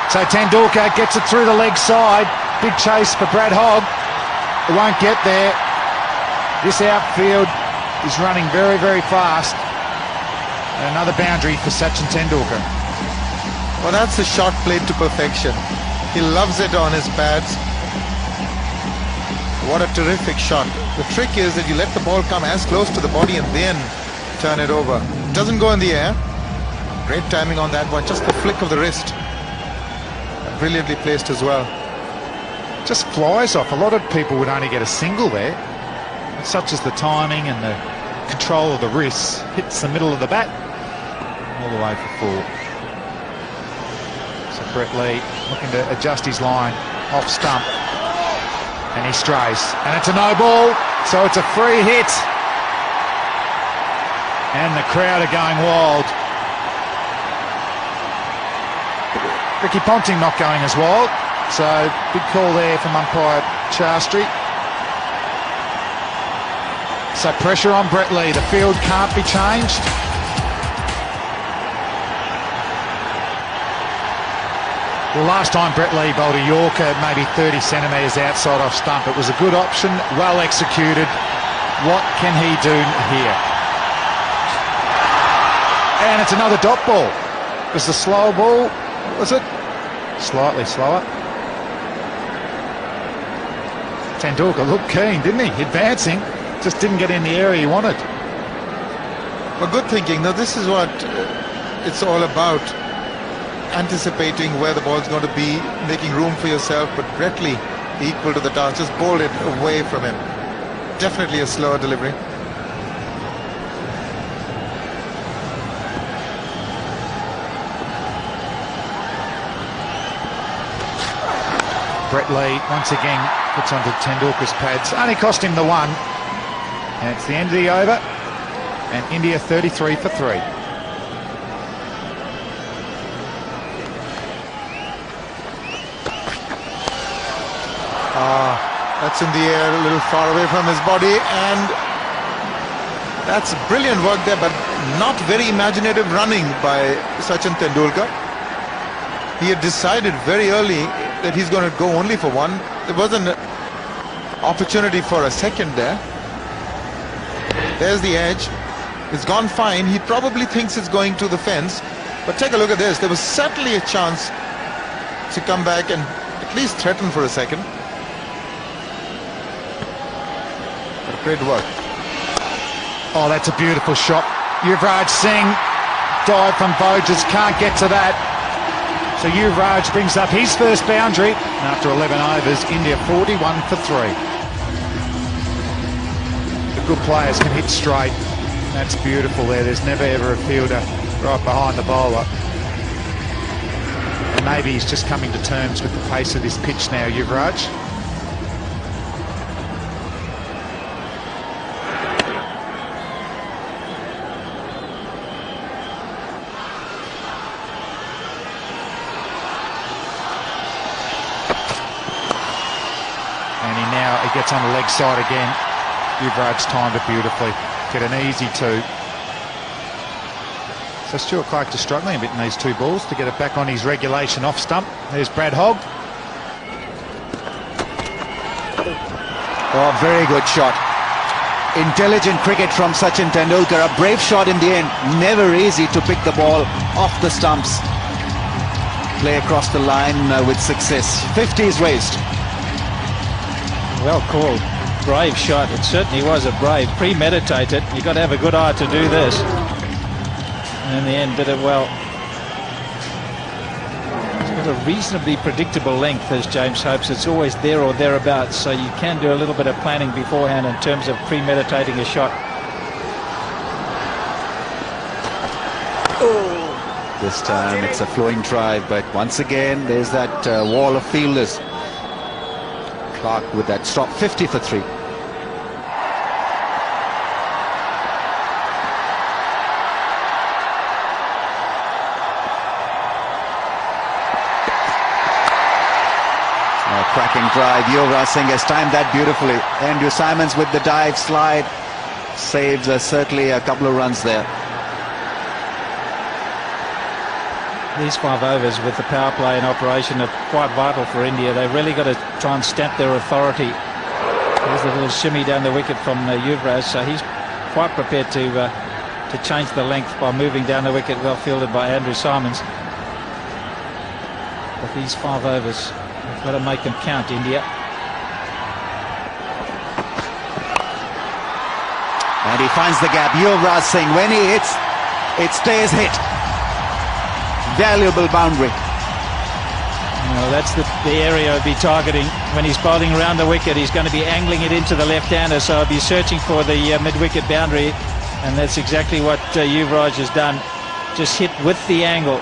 So Tendulkar gets it through the leg side. Big chase for Brad Hogg. It won't get there. This outfield is running very, very fast. And another boundary for Sachin Tendulkar. Well, that's a shot played to perfection. He loves it on his pads. What a terrific shot. The trick is that you let the ball come as close to the body and then turn it over. It doesn't go in the air. Great timing on that one. Just the flick of the wrist. Brilliantly placed as well. Just flies off. A lot of people would only get a single there. Such as the timing and the control of the wrists. Hits the middle of the bat. All the way for 4. So Brett Lee looking to adjust his line. Off stump. And he strays. And it's a no ball. So it's a free hit. And the crowd are going wild. Ricky Ponting not going as wild, so big call there from umpire Shastri. So pressure on Brett Lee, the field can't be changed. Well, last time Brett Lee bowled a Yorker maybe 30 centimetres outside off stump. It was a good option, well executed. What can he do here? And it's another dot ball. It was the slow ball. Was it? Slightly slower. Tendulkar looked keen, didn't he? Advancing, just didn't get in the area he wanted. Well, good thinking. Now, this is what it's all about. Anticipating where the ball's going to be, making room for yourself, but Brett Lee equal to the task. Just bowled it away from him. Definitely a slower delivery. Brett Lee once again puts onto Tendulkar's pads. Only cost him the 1. And it's the end of the over. And India 33 for 3. That's in the air, a little far away from his body, and that's brilliant work there, but not very imaginative running by Sachin Tendulkar. He had decided very early that he's going to go only for 1. There was an opportunity for a second there. There's the edge. It's gone fine. He probably thinks it's going to the fence, but take a look at this. There was certainly a chance to come back and at least threaten for a second. Great work. Oh, that's a beautiful shot. Yuvraj Singh dive from Voges, can't get to that. So Yuvraj brings up his first boundary. And after 11 overs, India 41 for 3. The good players can hit straight. That's beautiful there. There's never ever a fielder right behind the bowler. And maybe he's just coming to terms with the pace of this pitch now, Yuvraj. He gets on the leg side again. Yuvraj timed it beautifully. Get an easy 2. So Stuart Clark just struggling a bit in these two balls to get it back on his regulation off stump. There's Brad Hogg. Oh, very good shot. Intelligent cricket from Sachin Tendulkar. A brave shot in the end. Never easy to pick the ball off the stumps. Play across the line with success. 50 is raised. Well called. Brave shot. It certainly was a brave, premeditated. You've got to have a good eye to do this. And in the end, did it well. It's got a reasonably predictable length, as James hopes. It's always there or thereabouts, so you can do a little bit of planning beforehand in terms of premeditating a shot. This time it's a flowing drive, but once again there's that wall of fielders. Clark with that stop. 50 for 3. Cracking drive. Yuvraj Singh has timed that beautifully. Andrew Simons with the dive slide saves certainly a couple of runs there. These 5 overs with the power play in operation are quite vital for India. They've really got to try and stamp their authority. There's a little shimmy down the wicket from Yuvraj, so he's quite prepared to change the length by moving down the wicket, well fielded by Andrew Simons. But these 5 overs, they've got to make them count, India. And he finds the gap. Yuvraj Singh, when he hits, it stays hit. Valuable boundary. Well, that's the area he'll be targeting when he's bowling around the wicket. He's going to be angling it into the left-hander, so he'll be searching for the mid-wicket boundary, and that's exactly what Yuvraj has done. Just hit with the angle.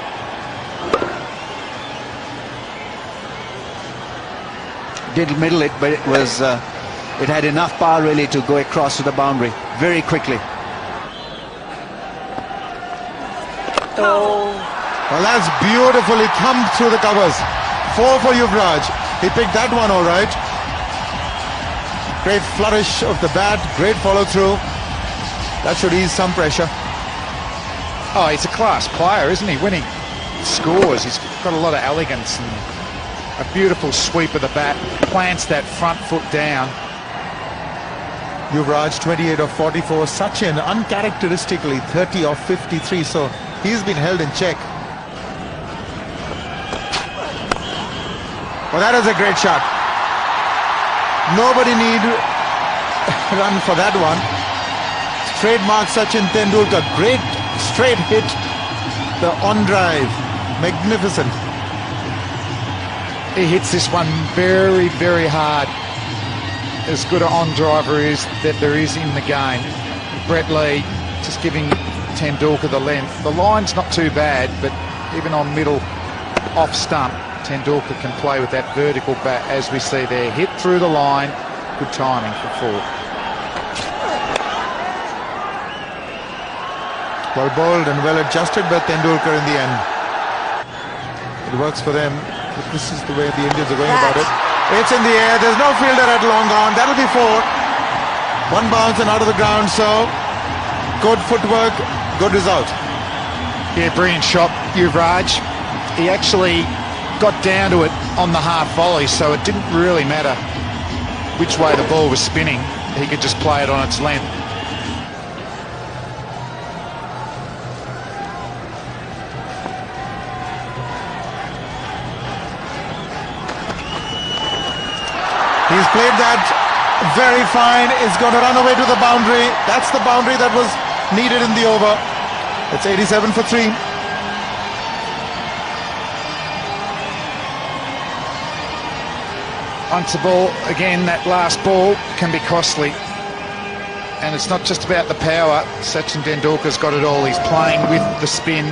Did middle it, but it was it had enough power really to go across to the boundary very quickly. Well, that's beautifully thumped through the covers. 4 for Yuvraj. He picked that one all right. Great flourish of the bat, great follow-through. That should ease some pressure. Oh, he's a class player, isn't he? When he scores, he's got a lot of elegance and a beautiful sweep of the bat. Plants that front foot down. Yuvraj 28 of 44. Sachin uncharacteristically 30 of 53. So he's been held in check. Well, that is a great shot. Nobody need run for that one. Trademark Sachin Tendulkar. Great straight hit. The on drive. Magnificent. He hits this one very, very hard. As good an on-driver is that there is in the game. Brett Lee just giving Tendulkar the length. The line's not too bad, but even on middle off stump, Tendulkar can play with that vertical bat, as we see there. Hit through the line. Good timing for 4. Well bowled and well adjusted by Tendulkar in the end. It works for them. But this is the way the Indians are going about it. It's in the air. There's no fielder at long on. That'll be 4. 1 bounce and out of the ground. So good footwork, good result. Yeah, brilliant shot, Yuvraj. He actually got down to it on the half volley, so it didn't really matter which way the ball was spinning. He could just play it on its length. He's played that very fine. It's going to run away to the boundary. That's the boundary that was needed in the over. It's 87 for 3. Once the ball, again, that last ball can be costly. And it's not just about the power. Sachin Tendulkar's got it all. He's playing with the spin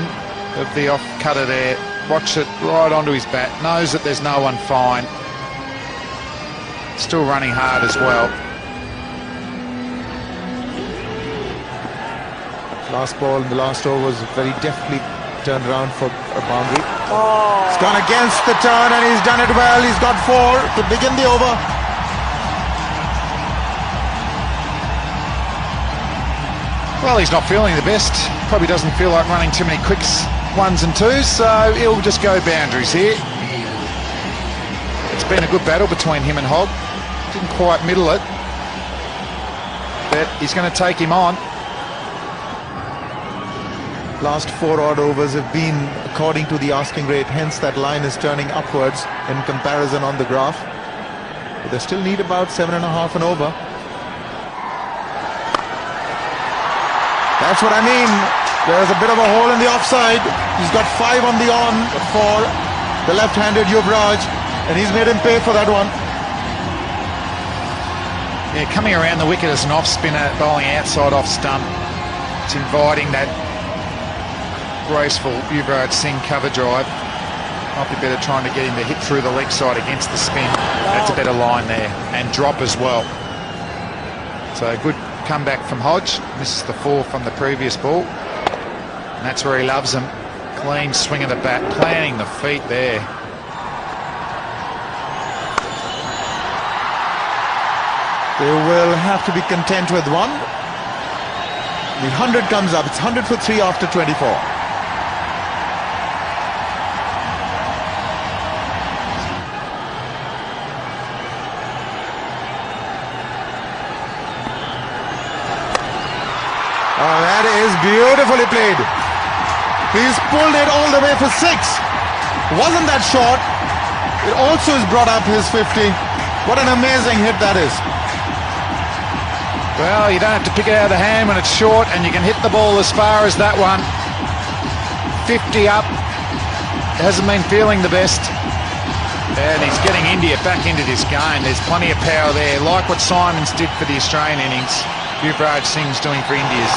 of the off-cutter there. Watch it right onto his bat. Knows that there's no one fine. Still running hard as well. Last ball in the last over was very deftly turned around for a boundary. It's gone against the turn and he's done it well. He's got 4 to begin the over. Well, he's not feeling the best. Probably doesn't feel like running too many quicks, ones and twos, so he'll just go boundaries here. It's been a good battle between him and Hogg. Didn't quite middle it, but he's going to take him on. Last 4 odd overs have been according to the asking rate, hence that line is turning upwards in comparison on the graph. But they still need about 7.5 and over. That's what I mean. There's a bit of a hole in the offside. He's got 5 on the on for the left-handed Yuvraj, and he's made him pay for that one. Yeah, coming around the wicket as an off-spinner, bowling outside off stump. It's inviting that graceful Yuvraj Singh cover drive. Might be better trying to get him to hit through the leg side against the spin. That's a better line there, and drop as well. So good comeback from Hodge. Misses the 4 from the previous ball, and that's where he loves them. Clean swing of the bat, planting the feet there. They will have to be content with one. The 100 comes up. It's 100 for 3 after 24. Oh, that is beautifully played. He's pulled it all the way for 6. Wasn't that short? It also has brought up his 50. What an amazing hit that is. Well, you don't have to pick it out of the hand when it's short, and you can hit the ball as far as that one. 50 up. Hasn't been feeling the best. And he's getting India back into this game. There's plenty of power there, like what Simons did for the Australian innings. Yuvraj Singh's doing for India's.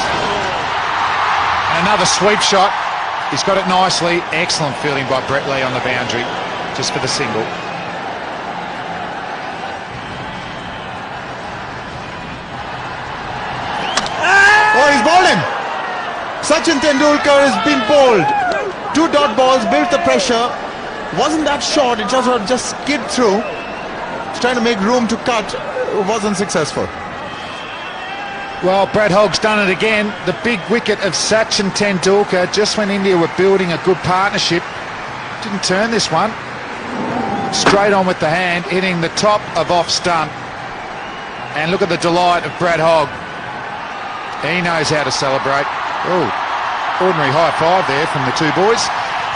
And another sweep shot. He's got it nicely. Excellent fielding by Brett Lee on the boundary, just for the single. Oh, he's bowled him. Sachin Tendulkar has been bowled. 2 dot balls, built the pressure. Wasn't that short, it just skid through. He's trying to make room to cut. Wasn't successful. Well, Brad Hogg's done it again. The big wicket of Sachin Tendulkar, just when India were building a good partnership. Didn't turn this one. Straight on with the hand, hitting the top of off stump. And look at the delight of Brad Hogg. He knows how to celebrate. Oh, ordinary high five there from the 2 boys.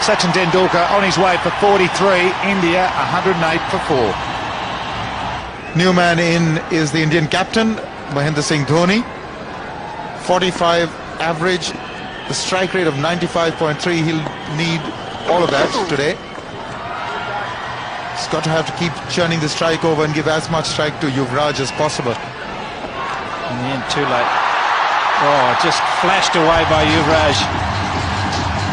Sachin Tendulkar on his way for 43. India 108 for 4. New man in is the Indian captain, Mahendra Singh Dhoni. 45 average, the strike rate of 95.3. He'll need all of that today. He's got to have to keep churning the strike over and give as much strike to Yuvraj as possible. In the end, too late. Oh, just flashed away by Yuvraj.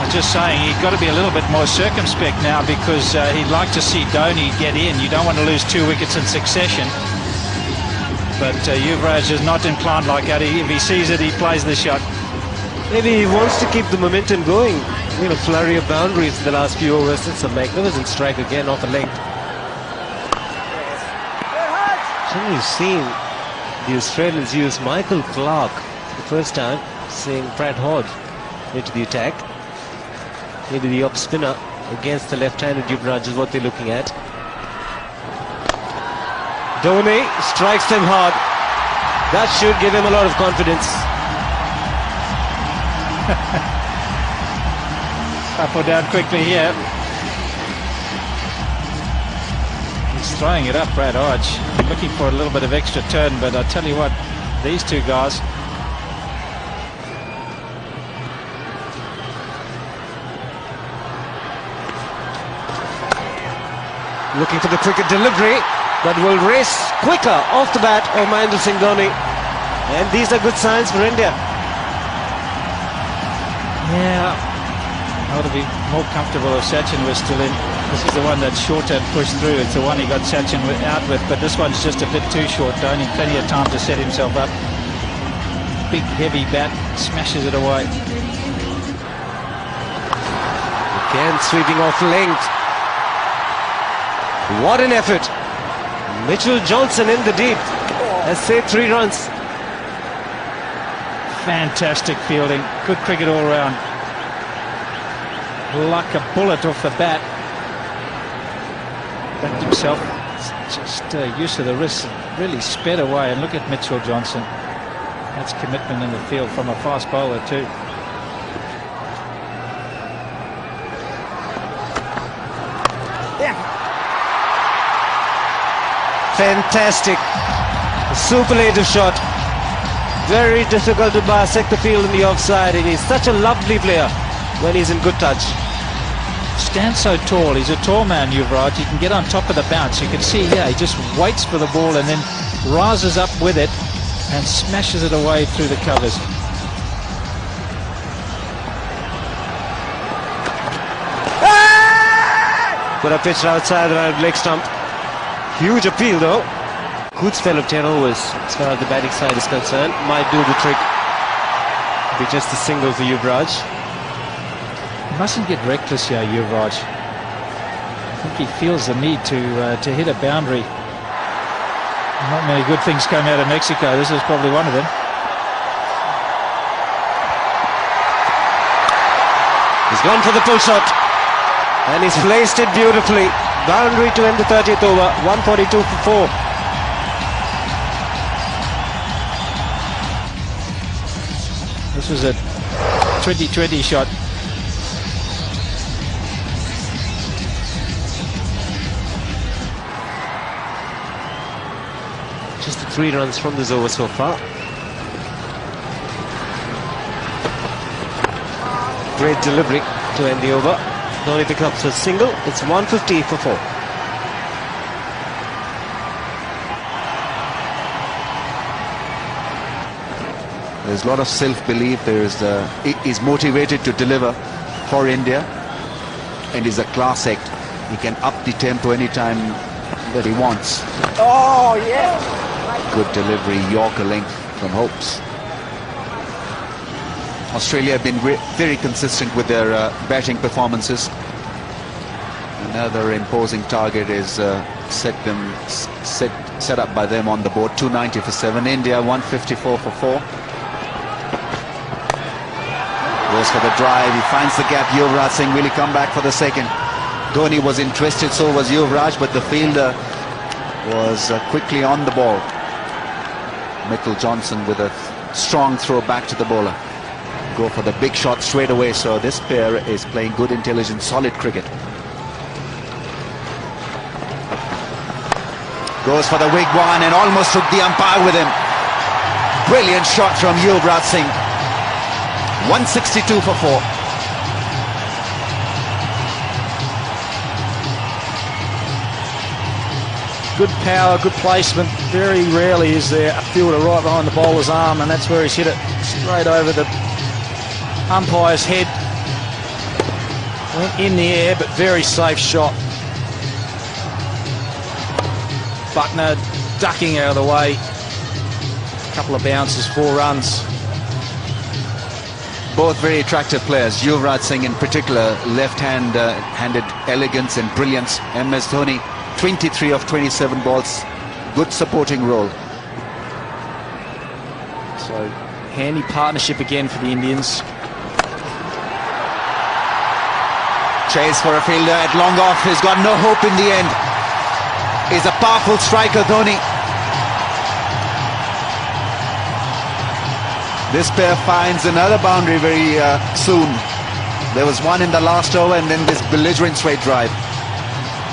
I'm just saying, he's got to be a little bit more circumspect now, because he'd like to see Dhoni get in. You don't want to lose 2 wickets in succession. But Yuvraj is not inclined like that. If he sees it, he plays the shot. Maybe he wants to keep the momentum going. You know, flurry of boundaries in the last few overs. It's a magnificent strike again off a length. So you've seen the Australians use Michael Clarke the first time, seeing Brad Hodge into the attack. Maybe the up spinner against the left-handed Yuvraj is what they're looking at. Dhoni strikes them hard. That should give him a lot of confidence. Up or down quickly here. He's throwing it up, Brad Hodge. Looking for a little bit of extra turn, but I tell you what, these 2 guys. Looking for the cricket delivery that will race quicker off the bat of Mahendra Singh Dhoni. And these are good signs for India. Yeah, I ought to be more comfortable if Sachin was still in. This is the one that short had pushed through. It's the one he got Sachin out with, but this one's just a bit too short. Dhoni plenty of time to set himself up. Big heavy bat, smashes it away. Again sweeping off length. What an effort. Mitchell Johnson in the deep has saved 3 runs. Fantastic fielding. Good cricket all round. Like a bullet off the bat. Backed himself. Just use of the wrist. Really sped away. And look at Mitchell Johnson. That's commitment in the field from a fast bowler too. Fantastic. Superlative shot. Very difficult to bisect the field in the offside, and he's such a lovely player when he's in good touch. Stands so tall. He's a tall man, Yuvraj. He can get on top of the bounce. You can see, he just waits for the ball and then rises up with it and smashes it away through the covers. Put a pitch outside the right leg stump. Huge appeal though. Good spell of 10 overs as far as the batting side is concerned. Might do the trick. Be just a single for Yuvraj. Mustn't get reckless here, Yuvraj. I think he feels the need to hit a boundary. Not many good things come out of Mexico. This is probably one of them. He's gone for the full shot. And he's placed it beautifully. Boundary to end the 30th over. 142 for 4. This was a 20-20 shot. Just 3 runs from this over so far. Great delivery to end the over. Dhoni picks up a single. It's 150 for 4. There's a lot of self-belief. He's motivated to deliver for India, and he's a class act. He can up the tempo anytime that he wants. Oh, yeah. Good delivery, Yorker length from Hopes. Australia have been very consistent with their batting performances. Another imposing target is set up by them on the board. 290 for 7. India 154 for 4. Goes for the drive. He finds the gap. Yuvraj Singh will he come back for the second? Dhoni was interested, so was Yuvraj, but the fielder was quickly on the ball. Mitchell Johnson with a strong throw back to the bowler. Go for the big shot straight away. So this pair is playing good, intelligent, solid cricket. Goes for the big one and almost took the umpire with him. Brilliant shot from Yuvraj Singh. 162 for 4. Good power, good placement. Very rarely is there a fielder right behind the bowler's arm, and that's where he's hit it straight over the umpire's head. Went in the air, but very safe shot. Buckner ducking out of the way. A couple of bounces, 4 runs. Both very attractive players. Yuvraj Singh in particular, left-handed elegance and brilliance. MS Dhoni, 23 of 27 balls. Good supporting role. So, handy partnership again for the Indians. Chase for a fielder at long off. He's got no hope in the end. He's a powerful striker, Dhoni. This pair finds another boundary very soon. There was one in the last over, and then this belligerent straight drive.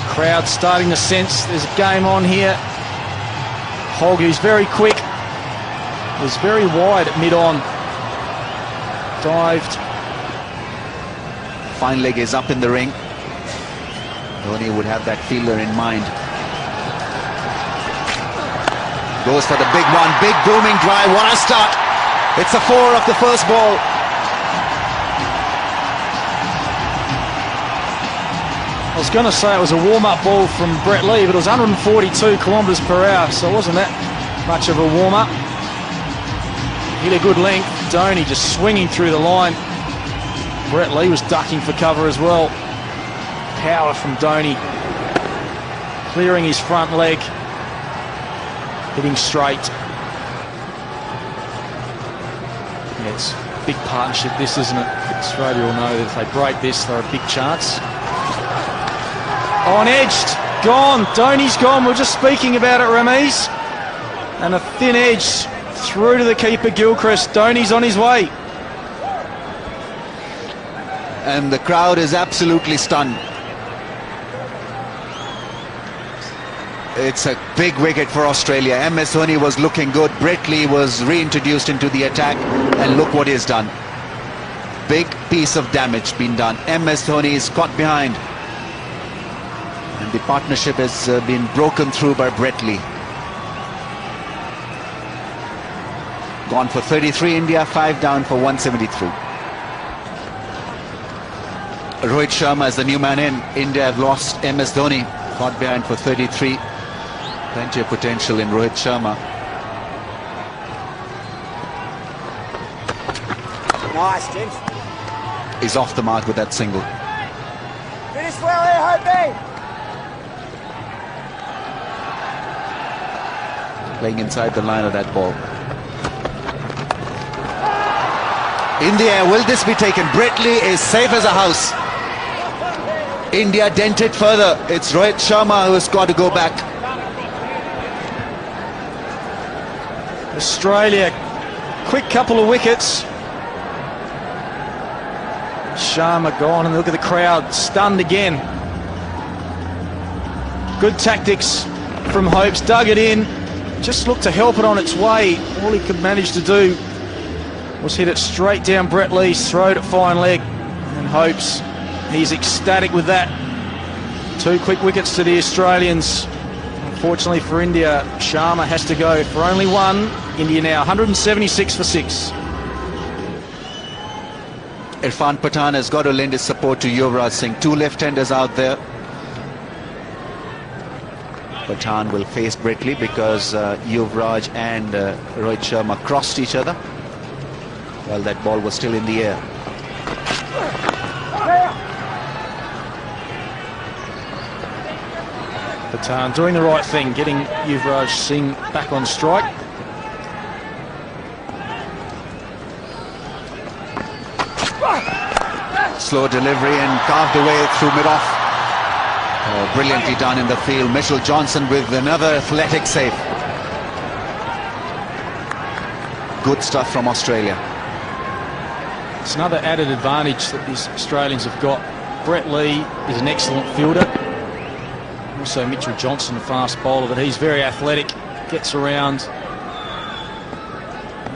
Crowd starting to sense there's a game on here. Holgir's very quick. Was very wide at mid-on. Dived. Fine leg is up in the ring. Dhoni would have that fielder in mind. Goes for the big one. Big booming drive. What a start. It's a 4 of the first ball. I was going to say it was a warm-up ball from Brett Lee, but it was 142 kilometres per hour, so it wasn't that much of a warm-up. Hit a good length. Dhoni just swinging through the line. Brett Lee was ducking for cover as well. Power from Dhoni. Clearing his front leg. Hitting straight. Yeah, It's a big partnership, this, isn't it? Australia will know that if they break this, they're a big chance. On edged, gone. Dhoni's gone. We're just speaking about it, Ramiz. And a thin edge through to the keeper, Gilchrist. Dhoni's on his way. And the crowd is absolutely stunned. It's a big wicket for Australia. MS Dhoni was looking good. Brett Lee was reintroduced into the attack, and look what he's done. Big piece of damage been done. MS Dhoni is caught behind, and the partnership has been broken through by Brett Lee. Gone for 33 India, 5 down for 173. Rohit Sharma is the new man in. India have lost MS Dhoni, caught behind for 33. Plenty of potential in Rohit Sharma. Nice, James. He's off the mark with that single. Finish well here, Hopey. Playing inside the line of that ball. In the air, will this be taken? Brett Lee is safe as a house. India dented further. It's Rohit Sharma who has got to go back. Australia, quick couple of wickets. Sharma gone, and look at the crowd, stunned again. Good tactics from Hopes, dug it in, just looked to help it on its way. All he could manage to do was hit it straight down Brett Lee's throat at fine leg, and Hopes, he's ecstatic with that. 2 quick wickets to the Australians. Unfortunately for India, Sharma has to go for only 1. India now 176 for 6. Irfan Pathan has got to lend his support to Yuvraj Singh. 2 left-handers out there. Pathan will face Brett Lee because Yuvraj and Rohit Sharma crossed each other while that ball was still in the air. Pathan doing the right thing, getting Yuvraj Singh back on strike. Slow delivery and carved away through mid-off. Oh, brilliantly done in the field. Mitchell Johnson with another athletic save. Good stuff from Australia. It's another added advantage that these Australians have got. Brett Lee is an excellent fielder. Also Mitchell Johnson, a fast bowler, but he's very athletic, gets around,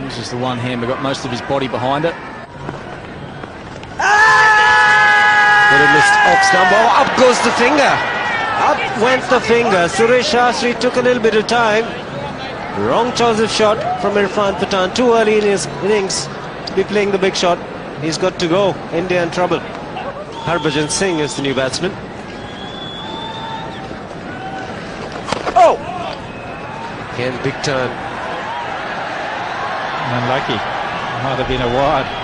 uses the one hand, but got most of his body behind it. But a missed off stump. Oh, up goes the finger. Up went the finger. Suresh Shastri took a little bit of time. Wrong choice of shot from Irfan Pathan. Too early in his innings to be playing the big shot. He's got to go. India in trouble. Harbhajan Singh is the new batsman. Oh! Again, big turn. Unlucky. Might have been a wide.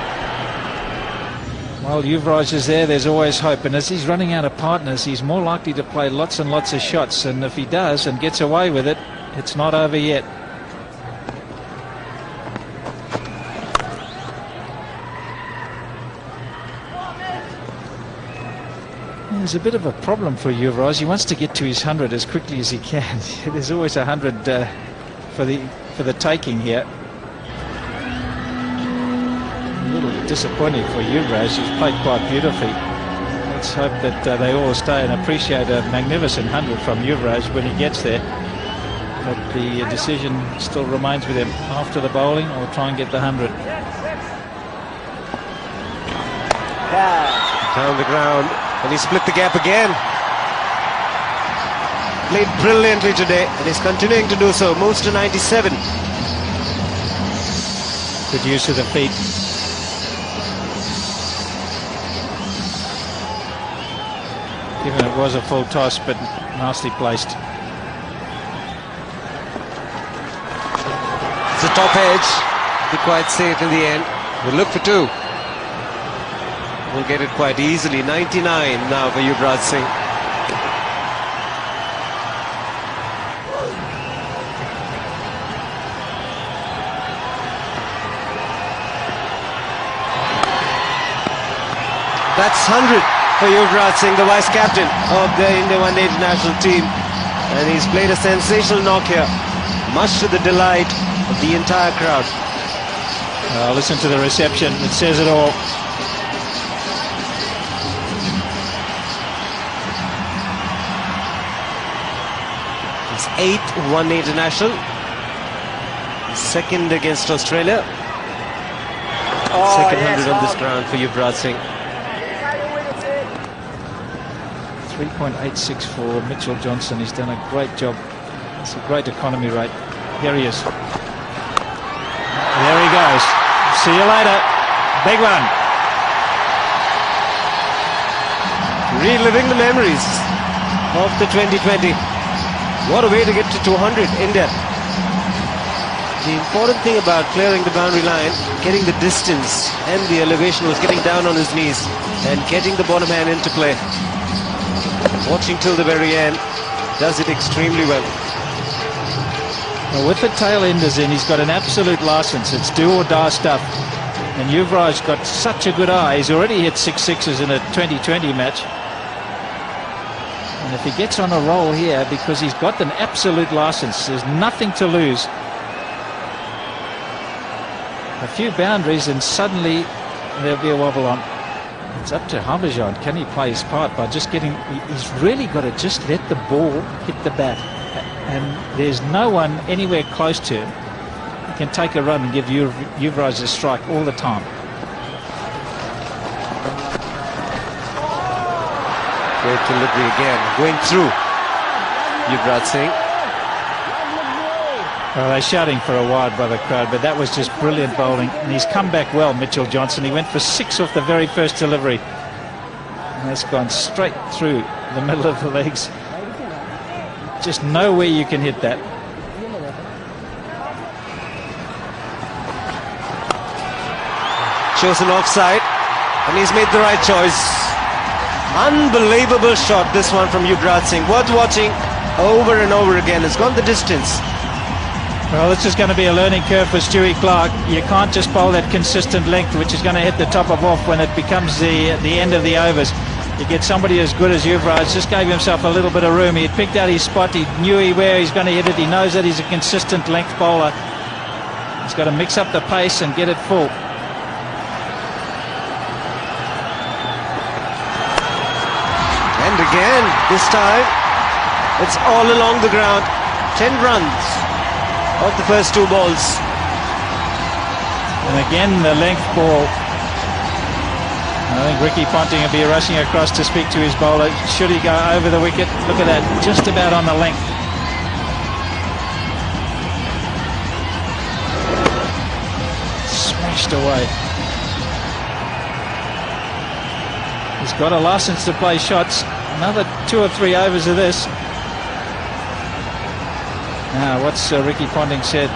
While Yuvraj is there, there's always hope. And as he's running out of partners, he's more likely to play lots and lots of shots. And if he does and gets away with it, it's not over yet. There's a bit of a problem for Yuvraj. He wants to get to his 100 as quickly as he can. There's always 100 for the taking here. A little disappointing for Yuvraj. He's played quite beautifully. Let's hope that they all stay and appreciate a magnificent 100 from Yuvraj when he gets there. But the decision still remains with him after the bowling, or try and get the 100. Down the ground, and he split the gap again. Played brilliantly today, and he's continuing to do so. Moves to 97. Good use of the feet. Given it was a full toss, but nicely placed. It's a top edge. Be quite safe in the end. We'll look for 2. We'll get it quite easily. 99 now for Yuvraj Singh. That's 100 for Yuvraj Singh, the vice captain of the India One Day International team. And he's played a sensational knock here, much to the delight of the entire crowd. Listen to the reception, it says it all. His 8th One Day International, second against Australia. Second 100 on this ground for Yuvraj Singh. 3.86 for Mitchell Johnson. He's done a great job. It's a great economy rate. Here he is. There he goes. See you later. Big one. Reliving the memories of the 2020. What a way to get to 200, India. The important thing about clearing the boundary line, getting the distance and the elevation, was getting down on his knees and getting the bottom hand into play. Watching till the very end, does it extremely well. Well, with the tail enders in, he's got an absolute license. It's do or die stuff. And Yuvraj's got such a good eye. He's already hit 6 sixes in a 2020 match. And if he gets on a roll here, because he's got an absolute license, there's nothing to lose. A few boundaries and suddenly there'll be a wobble on. It's up to Harbhajan. Can he play his part by just getting... He's really got to just let the ball hit the bat. And there's no one anywhere close to him. He can take a run and give Yuvraj a strike all the time. Great delivery again, going through Yuvraj Singh. Well, they're shouting for a wide by the crowd, but that was just brilliant bowling. And he's come back well, Mitchell Johnson. He went for 6 off the very first delivery. And that's gone straight through the middle of the legs. Just nowhere you can hit that. Chosen offside, and he's made the right choice. Unbelievable shot, this one from Yuvraj Singh. Worth watching over and over again. It's gone the distance. Well, this is going to be a learning curve for Stewie Clark. You can't just bowl that consistent length, which is going to hit the top of off when it becomes the end of the overs. You get somebody as good as Yuvraj, just gave himself a little bit of room. He had picked out his spot. He knew where he's going to hit it. He knows that he's a consistent length bowler. He's got to mix up the pace and get it full. And again, this time, it's all along the ground. 10 runs of the first 2 balls. And again, the length ball. I think Ricky Ponting will be rushing across to speak to his bowler. Should he go over the wicket? Look at that, just about on the length. Smashed away. He's got a license to play shots. Another 2 or 3 overs of this. Now, what's Ricky Ponting said?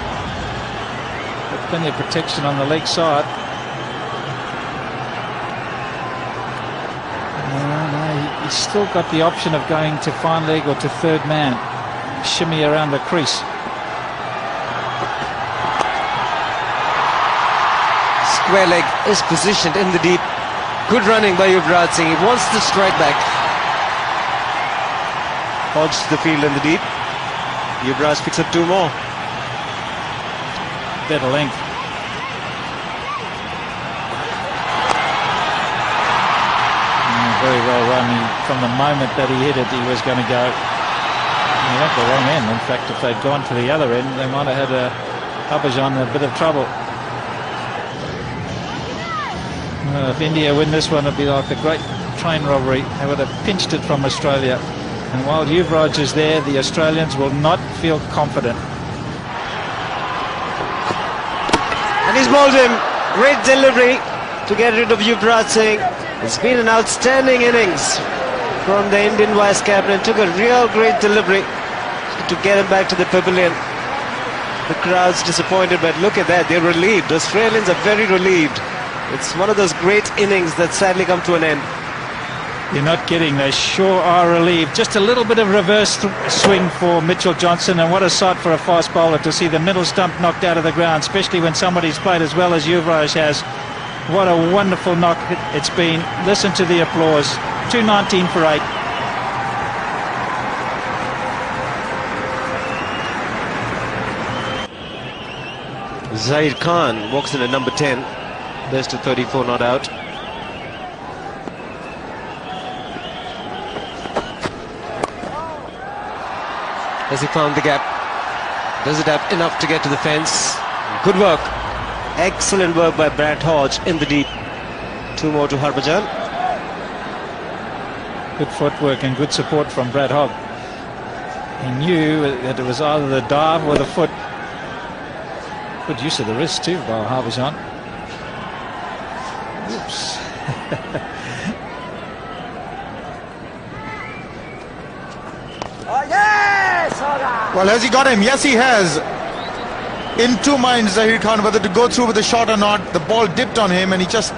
Got plenty of protection on the leg side. No, he's still got the option of going to fine leg or to third man. Shimmy around the crease. Square leg is positioned in the deep. Good running by Yuvraj Singh. He wants the strike back. Hodged the field in the deep. Yuvraj picks up 2 more. Better length. Very well run. From the moment that he hit it, he was going to go. He went the wrong end. In fact, if they'd gone to the other end, they might have had Harbhajan in a bit of trouble. If India win this one, it'd be like the great train robbery. They would have pinched it from Australia. And while Yuvraj is there, the Australians will not feel confident. And he's bowled him. Great delivery to get rid of Yuvraj Singh. It's been an outstanding innings from the Indian vice captain. Took a real great delivery to get him back to the pavilion. The crowd's disappointed, but look at that. They're relieved. The Australians are very relieved. It's one of those great innings that sadly come to an end. You're not kidding, they sure are relieved. Just a little bit of reverse swing for Mitchell Johnson, and what a sight for a fast bowler to see the middle stump knocked out of the ground, especially when somebody's played as well as Yuvraj has. What a wonderful knock it's been. Listen to the applause. 219 for 8. Zahir Khan walks in at number 10. Best of 34 not out. Has he found the gap? Does it have enough to get to the fence? Good work. Excellent work by Brad Hodge in the deep. 2 more to Harbhajan. Good footwork and good support from Brad Hogg. He knew that it was either the dive or the foot. Good use of the wrist too by Harbhajan. Oops. Oh, yes! Hoga! Well, has he got him? Yes, he has. In 2 minds, Zahir Khan, whether to go through with the shot or not. The ball dipped on him and he just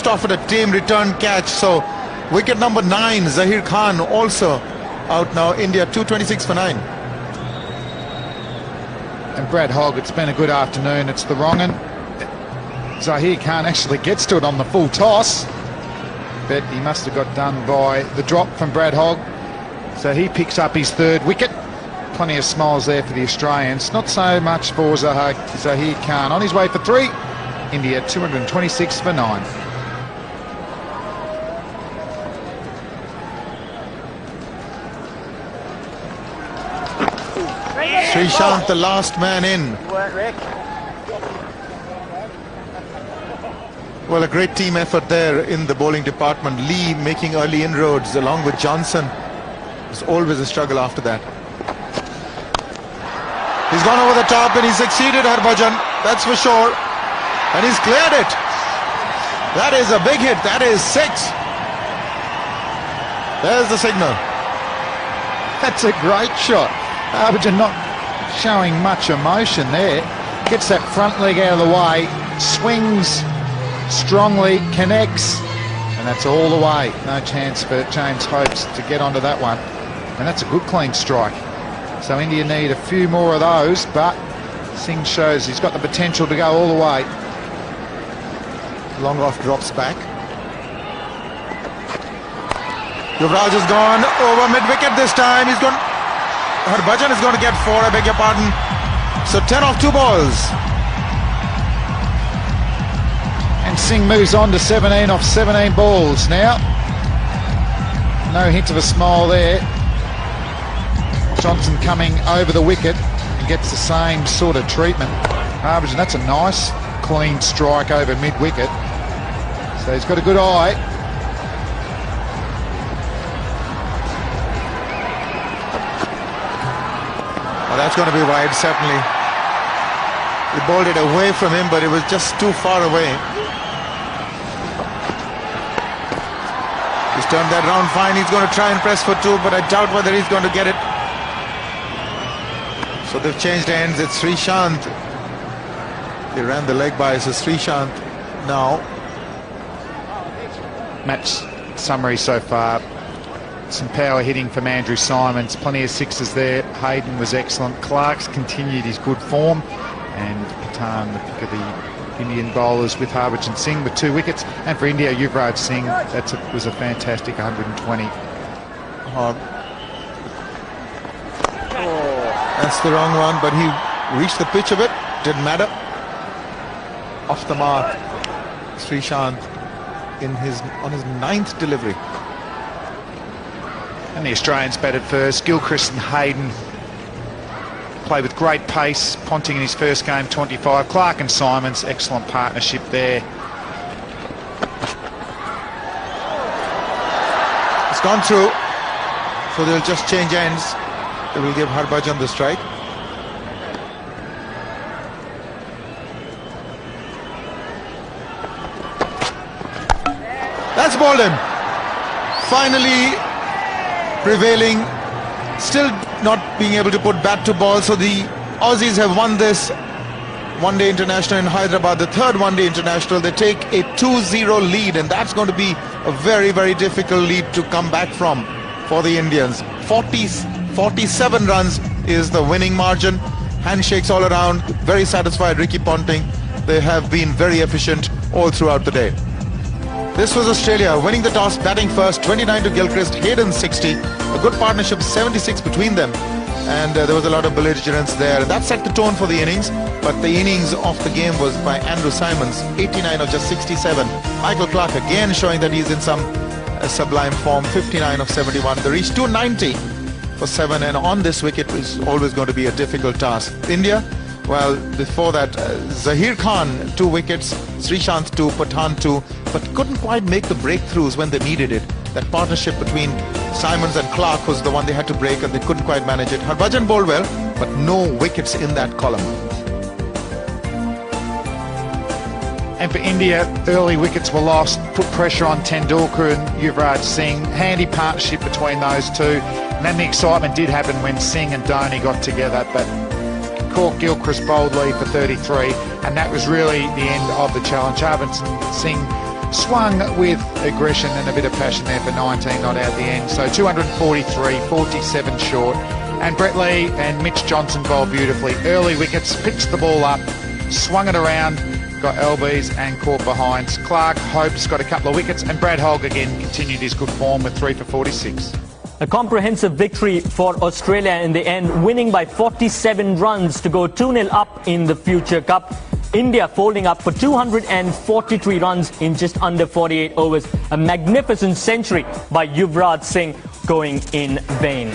offered a tame return catch. So wicket number 9, Zahir Khan also out now. India 226 for 9. And Brad Hogg, it's been a good afternoon. It's the wrong one. Zahir Khan actually gets to it on the full toss, but he must have got done by the drop from Brad Hogg. So he picks up his 3rd wicket. Plenty of smiles there for the Australians. Not so much for Zahir Khan. On his way for 3. India 226 for 9. Srishant, the last man in. Work, Rick. Well, a great team effort there in the bowling department. Lee making early inroads along with Johnson. It's always a struggle after that. He's gone over the top and he's succeeded, Harbhajan. That's for sure. And he's cleared it. That is a big hit. That is 6. There's the signal. That's a great shot. Harbhajan not showing much emotion there. Gets that front leg out of the way, swings strongly, connects, and that's all the way. No chance for James Hopes to get onto that one. And that's a good clean strike. So India need a few more of those, but Singh shows he's got the potential to go all the way. Long off drops back. Yuvraj has gone over mid-wicket this time. He's gone. Harbhajan is going to get 4, I beg your pardon. So 10 off 2 balls. And Singh moves on to 17 off 17 balls now. No hint of a smile there. Johnson coming over the wicket and gets the same sort of treatment. Harbhajan, that's a nice clean strike over mid-wicket. So he's got a good eye. Oh, that's going to be wide, certainly. He bowled it away from him, but it was just too far away. He's turned that round fine. He's going to try and press for 2, but I doubt whether he's going to get it. So they've changed ends. It's Srishant. They ran the leg by, so Srishant now. Match summary so far. Some power hitting from Andrew Simons. Plenty of 6s there. Hayden was excellent. Clark's continued his good form. And Pathan, the pick of the Indian bowlers, with Harbhajan Singh with 2 wickets. And for India, Yuvraj Singh, was a fantastic 120. That's the wrong one, but he reached the pitch of it. Didn't matter. Off the mark. Srishant on his 9th delivery. And the Australians batted first. Gilchrist and Hayden play with great pace. Ponting in his first game, 25. Clark and Simons, excellent partnership there. It's gone through. So they'll just change ends. They will give Harbhajan the strike. That's bowled him. Finally prevailing. Still not being able to put bat to ball. So the Aussies have won this one-day international in Hyderabad, the 3rd one-day international. They take a 2-0 lead, and that's going to be a very, very difficult lead to come back from for the Indians. 47 runs is the winning margin. Handshakes all around. Very satisfied Ricky Ponting. They have been very efficient all throughout the day. This was Australia winning the toss, batting first, 29 to Gilchrist, Hayden 60. A good partnership, 76 between them. And there was a lot of belligerence there. And that set the tone for the innings. But the innings of the game was by Andrew Simons, 89 of just 67. Michael Clarke again showing that he's in some sublime form, 59 of 71. They reached 290 for 7. And on this wicket is always going to be a difficult task. India, well, before that, Zahir Khan, 2 wickets, Srishant 2, Pathan 2, but couldn't quite make the breakthroughs when they needed it. That partnership between Simons and Clarke was the one they had to break, and they couldn't quite manage it. Harbhajan bowled well, but no wickets in that column. And for India, early wickets were lost, put pressure on Tendulkar and Yuvraj Singh. Handy partnership between those two. And then the excitement did happen when Singh and Dhoni got together, but caught Gilchrist boldly for 33, and that was really the end of the challenge. Harbhajan Singh swung with aggression and a bit of passion there for 19, not out the end. So 243, 47 short. And Brett Lee and Mitch Johnson bowled beautifully. Early wickets, pitched the ball up, swung it around, got LBs and caught behind. Clarke, Hopes got a couple of wickets, and Brad Holg again continued his good form with 3 for 46. A comprehensive victory for Australia in the end, winning by 47 runs to go 2-0 up in the Future Cup. India folding up for 243 runs in just under 48 overs. A magnificent century by Yuvraj Singh going in vain.